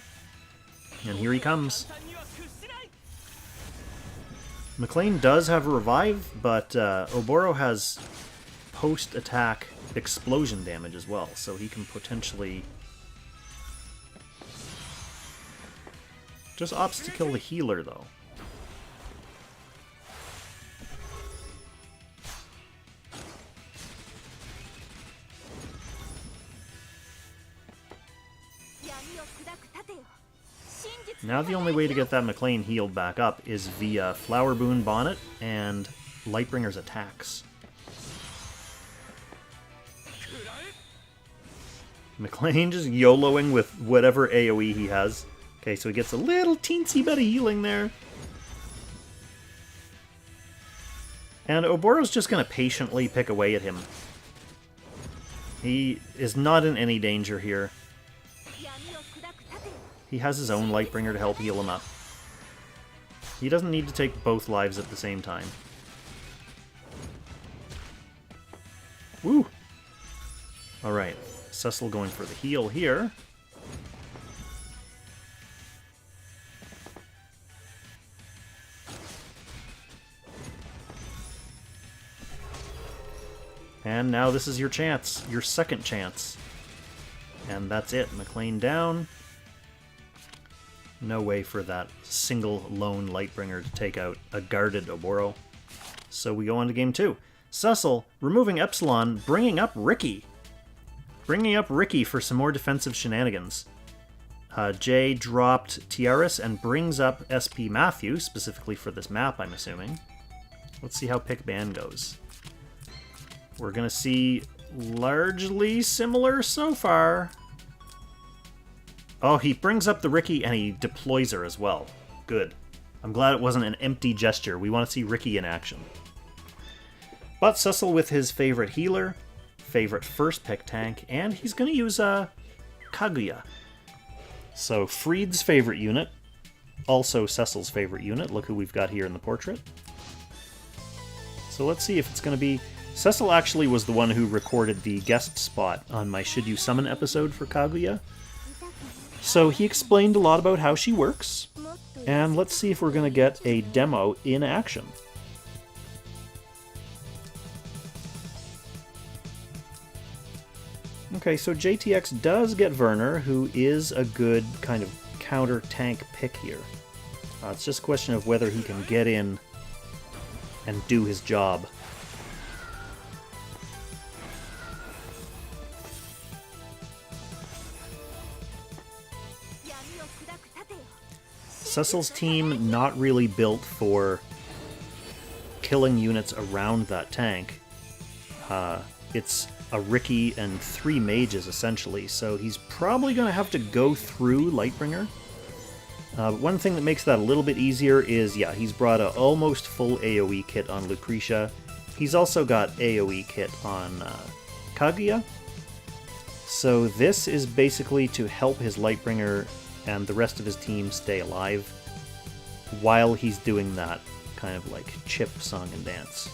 And here he comes. McLean does have a revive, but Oboro has post-attack explosion damage as well, so he can potentially... Just opts to kill the healer, though. Now the only way to get that McLean healed back up is via Flower Boon Bonnet and Lightbringer's attacks. McLean just YOLOing with whatever AoE he has. Okay, so he gets a little teensy bit of healing there. And Oboro's just going to patiently pick away at him. He is not in any danger here. He has his own Lightbringer to help heal him up. He doesn't need to take both lives at the same time. Woo! Alright, Cecil going for the heal here. And now this is your chance, your second chance. And that's it, McLean down. No way for that single lone Lightbringer to take out a guarded Oboro. So we go on to game 2. Cecil removing Epsilon, bringing up Ricky. Bringing up Ricky for some more defensive shenanigans. Jay dropped Tiaris and brings up SP Matthew, specifically for this map, I'm assuming. Let's see how pick ban goes. We're going to see largely similar so far. Oh, he brings up the Ricky and he deploys her as well. Good. I'm glad it wasn't an empty gesture. We want to see Ricky in action. But Cecil with his favorite healer, favorite first pick tank, and he's going to use Kaguya. So Freed's favorite unit, also Cecil's favorite unit. Look who we've got here in the portrait. So let's see if it's going to be... Cecil actually was the one who recorded the guest spot on my Should You Summon episode for Kaguya. So he explained a lot about how she works, and let's see if we're going to get a demo in action. Okay, so JTX does get Werner, who is a good kind of counter-tank pick here. It's just a question of whether he can get in and do his job. Cecil's team not really built for killing units around that tank. It's a Ricky and 3 mages, essentially, so he's probably going to have to go through Lightbringer. One thing that makes that a little bit easier is, yeah, he's brought an almost full AoE kit on Lucretia. He's also got AoE kit on Kaguya. So this is basically to help his Lightbringer and the rest of his team stay alive while he's doing that kind of like chip song and dance.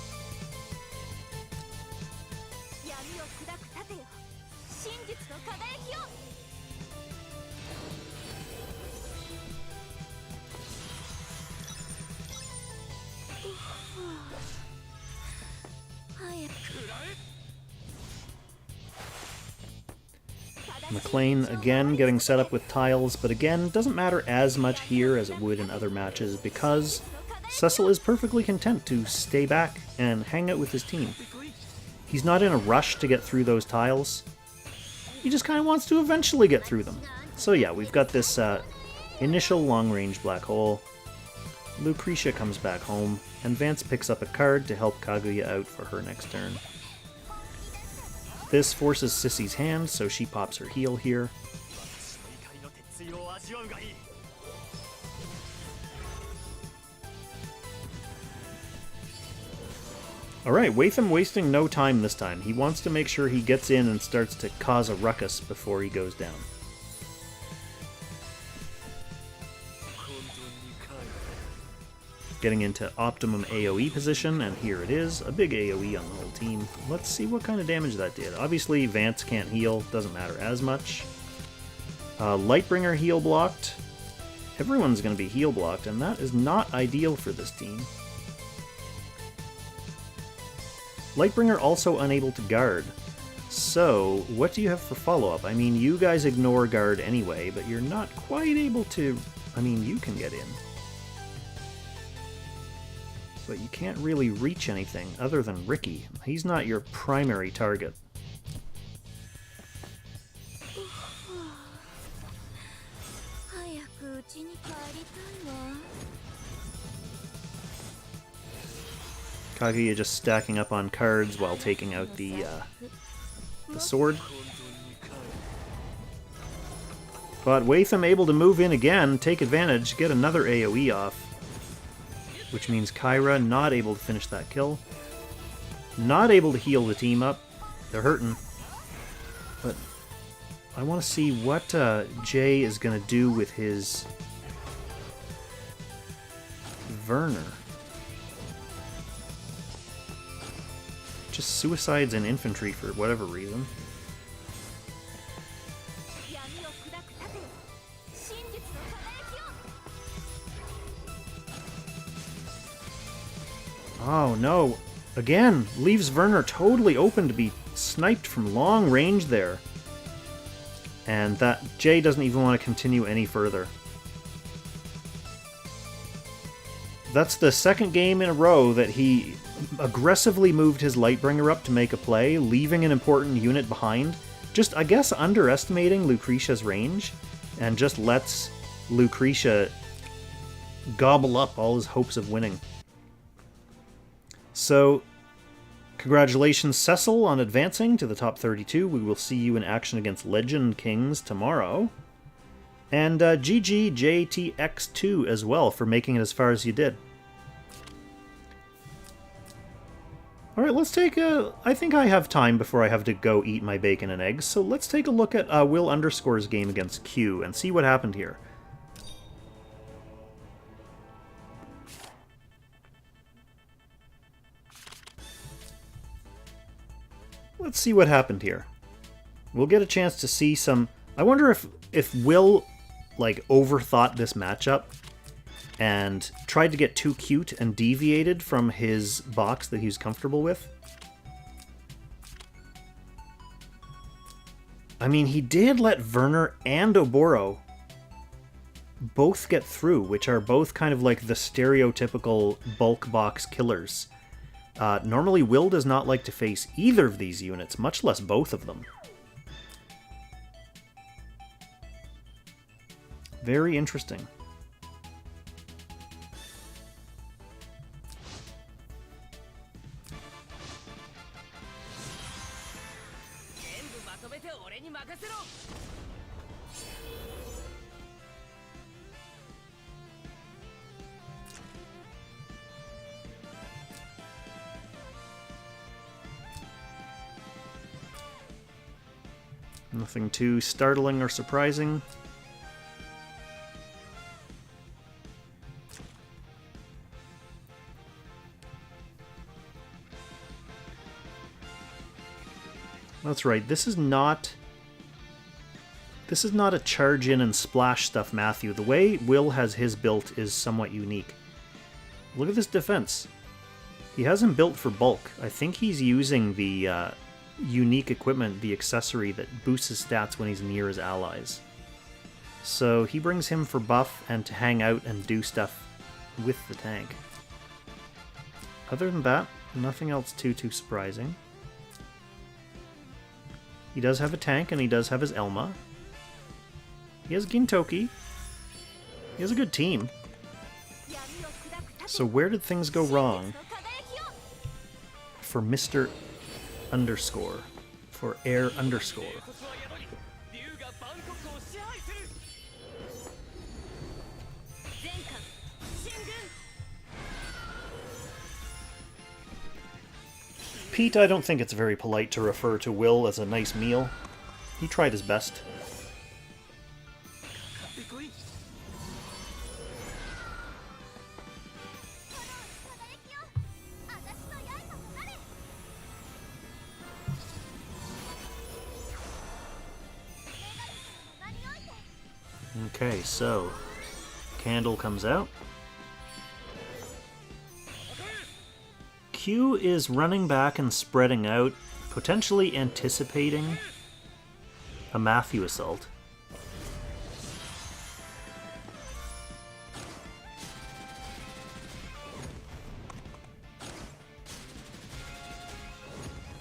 McLean again getting set up with tiles, but again, doesn't matter as much here as it would in other matches because Cecil is perfectly content to stay back and hang out with his team. He's not in a rush to get through those tiles. He just kind of wants to eventually get through them. So yeah, we've got this initial long-range black hole. Lucretia comes back home, and Vance picks up a card to help Kaguya out for her next turn. This forces Sissy's hand, so she pops her heal here. Alright, Watham wasting no time this time. He wants to make sure he gets in and starts to cause a ruckus before he goes down. Getting into optimum AoE position, and here it is, a big AoE on the whole team. Let's see what kind of damage that did. Obviously, Vance can't heal, doesn't matter as much. Lightbringer heal blocked. Everyone's going to be heal blocked, and that is not ideal for this team. Lightbringer also unable to guard. So, what do you have for follow-up? I mean, you guys ignore guard anyway, but you're not quite able to... I mean, you can get in. But you can't really reach anything other than Ricky. He's not your primary target. Kaguya just stacking up on cards while taking out the sword. But Watham able to move in again, take advantage, get another AoE off. Which means Kyra not able to finish that kill. Not able to heal the team up. They're hurting. But I want to see what Jay is going to do with his Werner. Just suicides and infantry for whatever reason. Oh no, again, leaves Werner totally open to be sniped from long range there. And that Jay doesn't even want to continue any further. That's the second game in a row that he aggressively moved his Lightbringer up to make a play, leaving an important unit behind. Just, I guess, underestimating Lucretia's range, and just lets Lucretia gobble up all his hopes of winning. So, congratulations, Cecil, on advancing to the top 32. We will see you in action against Legend Kings tomorrow. And GG JayTX2 as well for making it as far as you did. Alright, let's take a... I think I have time before I have to go eat my bacon and eggs, so let's take a look at Will Underscore's game against Q and see what happened here. Let's see what happened here. We'll get a chance to see some... I wonder if Will, like, overthought this matchup and tried to get too cute and deviated from his box that he was comfortable with. I mean, he did let Werner and Oboro both get through, which are both kind of like the stereotypical bulk box killers. Normally, Will does not like to face either of these units, much less both of them. Very interesting. Nothing too startling or surprising. That's right, this is not a charge in and splash stuff, Matthew. The way Will has his built is somewhat unique. Look at this defense. He has him built for bulk. I think he's using the unique equipment, the accessory that boosts his stats when he's near his allies. So he brings him for buff and to hang out and do stuff with the tank. Other than that, nothing else too surprising. He does have a tank and he does have his Elma. He has Gintoki. He has a good team. So where did things go wrong for Mr. Underscore, for Air Underscore? Pete, I don't think it's very polite to refer to Will as a nice meal. He tried his best. Okay, so Candle comes out. Q is running back and spreading out, potentially anticipating a Matthew assault.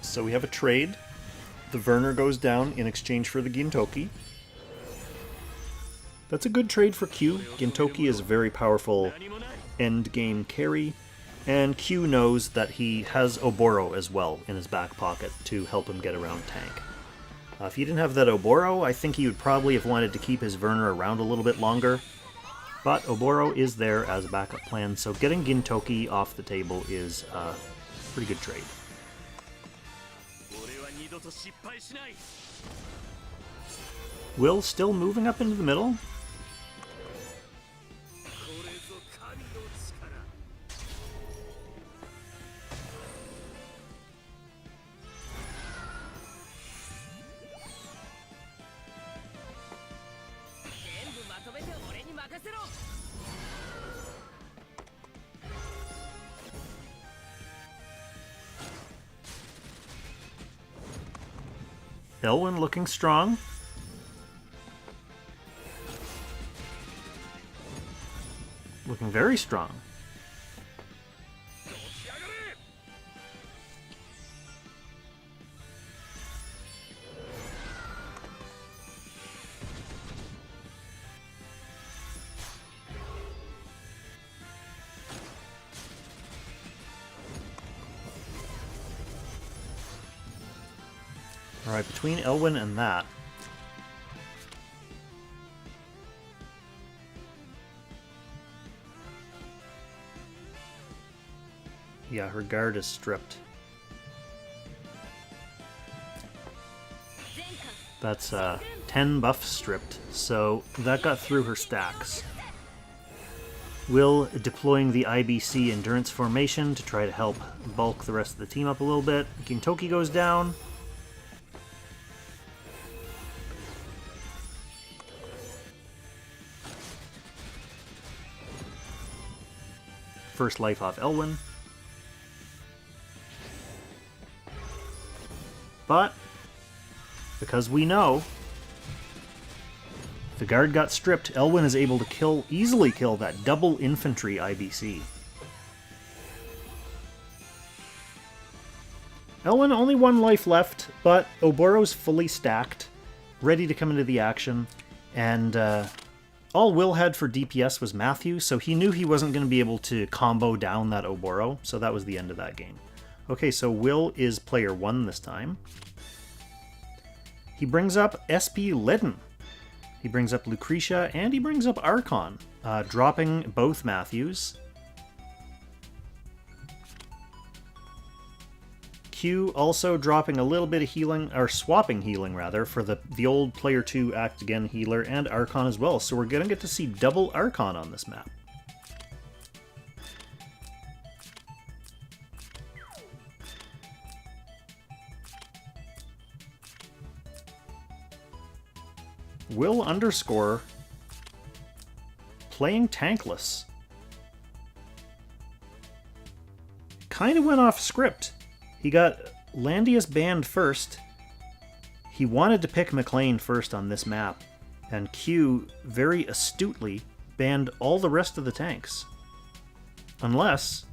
So we have a trade. The Werner goes down in exchange for the Gintoki. That's a good trade for Q. Gintoki is a very powerful end-game carry, and Q knows that he has Oboro as well in his back pocket to help him get around tank. If he didn't have that Oboro, I think he would probably have wanted to keep his Werner around a little bit longer, but Oboro is there as a backup plan, so getting Gintoki off the table is a pretty good trade. Will still moving up into the middle. Elwyn looking strong. Looking very strong. Alright, between Elwyn and that, Yeah, her guard is stripped. That's 10 buffs stripped, so that got through her stacks. Will deploying the IBC Endurance Formation to try to help bulk the rest of the team up a little bit. Gintoki goes down. First life off Elwyn. But, because we know the guard got stripped, Elwyn is able to easily kill that double infantry IBC. Elwyn only 1 life left, but Oboro's fully stacked, ready to come into the action, and all Will had for DPS was Matthew, so he knew he wasn't going to be able to combo down that Oboro, so that was the end of that game. Okay, so Will is player 1 this time. He brings up SP Ledden. He brings up Lucretia, and he brings up Archon, dropping both Matthews. Q also dropping a little bit of healing, or swapping healing rather, for the old player 2 Act Again healer and Archon as well. So we're going to get to see double Archon on this map. Will Underscore playing tankless. Kind of went off script. He got Landius banned first. He wanted to pick McLean first on this map, and Q very astutely banned all the rest of the tanks. Unless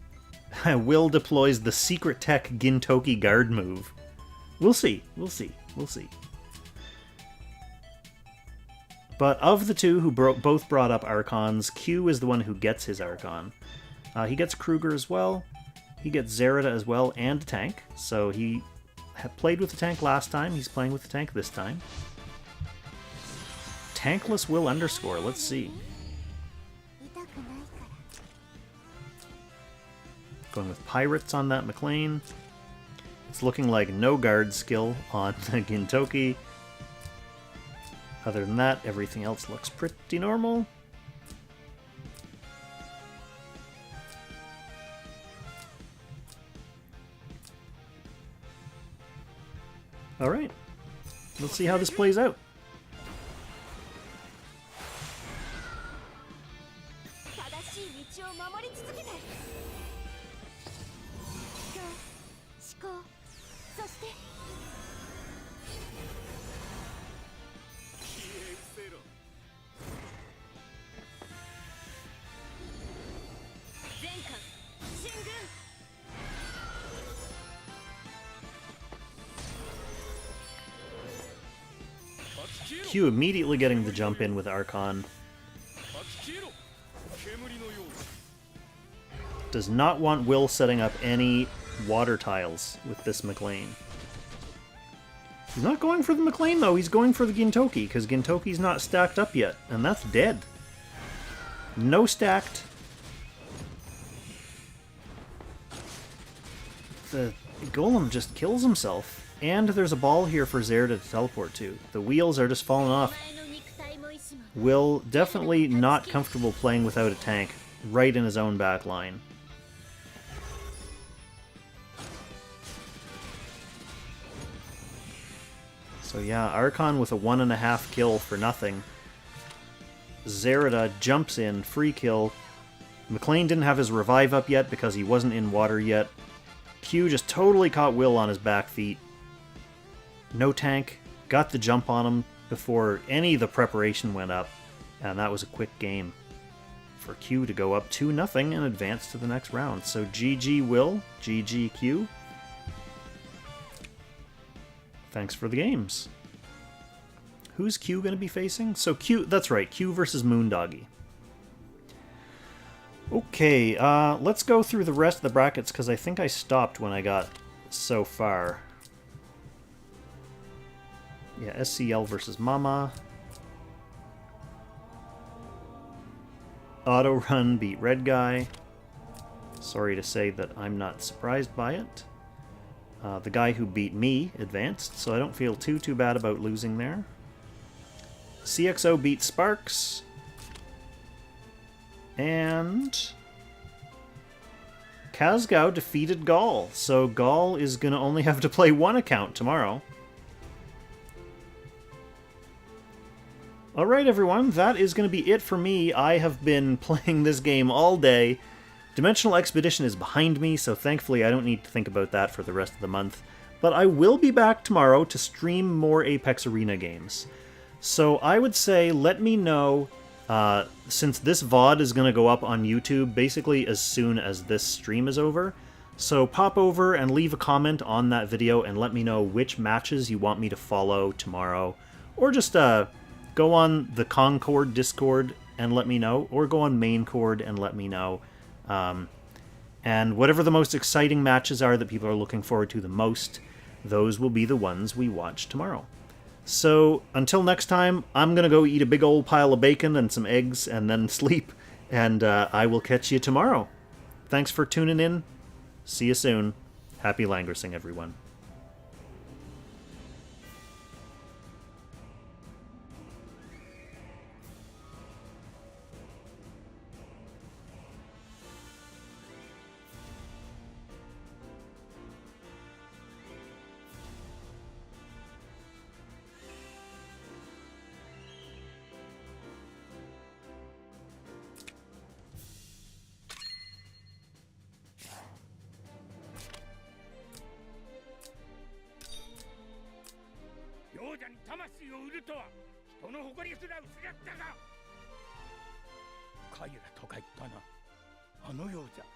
Will deploys the secret tech Gintoki guard move. We'll see, we'll see, we'll see. But of the two who both brought up Archons, Q is the one who gets his Archon. He gets Kruger as well. He gets Zerida as well, and a tank. So he played with the tank last time. He's playing with the tank this time. Tankless Will Underscore. Let's see. Going with Pirates on that McLean. It's looking like no guard skill on the Gintoki. Other than that, everything else looks pretty normal. Alright, let's see how this plays out. Q immediately getting the jump in with Archon. Does not want Will setting up any water tiles with this McLean. He's not going for the McLean though, he's going for the Gintoki, because Gintoki's not stacked up yet, and that's dead. No stacked. The Golem just kills himself. And there's a ball here for Zerida to teleport to. The wheels are just falling off. Will definitely not comfortable playing without a tank right in his own back line. So yeah, Archon with a 1.5 kill for nothing. Zerida jumps in, free kill. McLean didn't have his revive up yet because he wasn't in water yet. Q just totally caught Will on his back feet. No tank, got the jump on him before any of the preparation went up, and that was a quick game for Q to go up 2-0 and advance to the next round. So GG Will, GG Q. Thanks for the games. Who's Q going to be facing? So Q, that's right, Q versus Moondoggy. Okay, let's go through the rest of the brackets, because I think I stopped when I got so far. Yeah, SCL versus Mama. Auto Run beat Red Guy. Sorry to say that I'm not surprised by it. The guy who beat me advanced, so I don't feel too bad about losing there. CXO beat Sparks. And Kazgao defeated Gaul, so Gaul is going to only have to play one account tomorrow. Alright everyone, that is going to be it for me. I have been playing this game all day. Dimensional Expedition is behind me, so thankfully I don't need to think about that for the rest of the month. But I will be back tomorrow to stream more Apex Arena games. So I would say let me know, since this VOD is going to go up on YouTube basically as soon as this stream is over. So pop over and leave a comment on that video and let me know which matches you want me to follow tomorrow. Or just go on the Concord Discord and let me know, or go on Maincord and let me know. And whatever the most exciting matches are that people are looking forward to the most, those will be the ones we watch tomorrow. So, until next time, I'm gonna go eat a big old pile of bacon and some eggs and then sleep, and I will catch you tomorrow. Thanks for tuning in. See you soon. Happy Langrissing, everyone.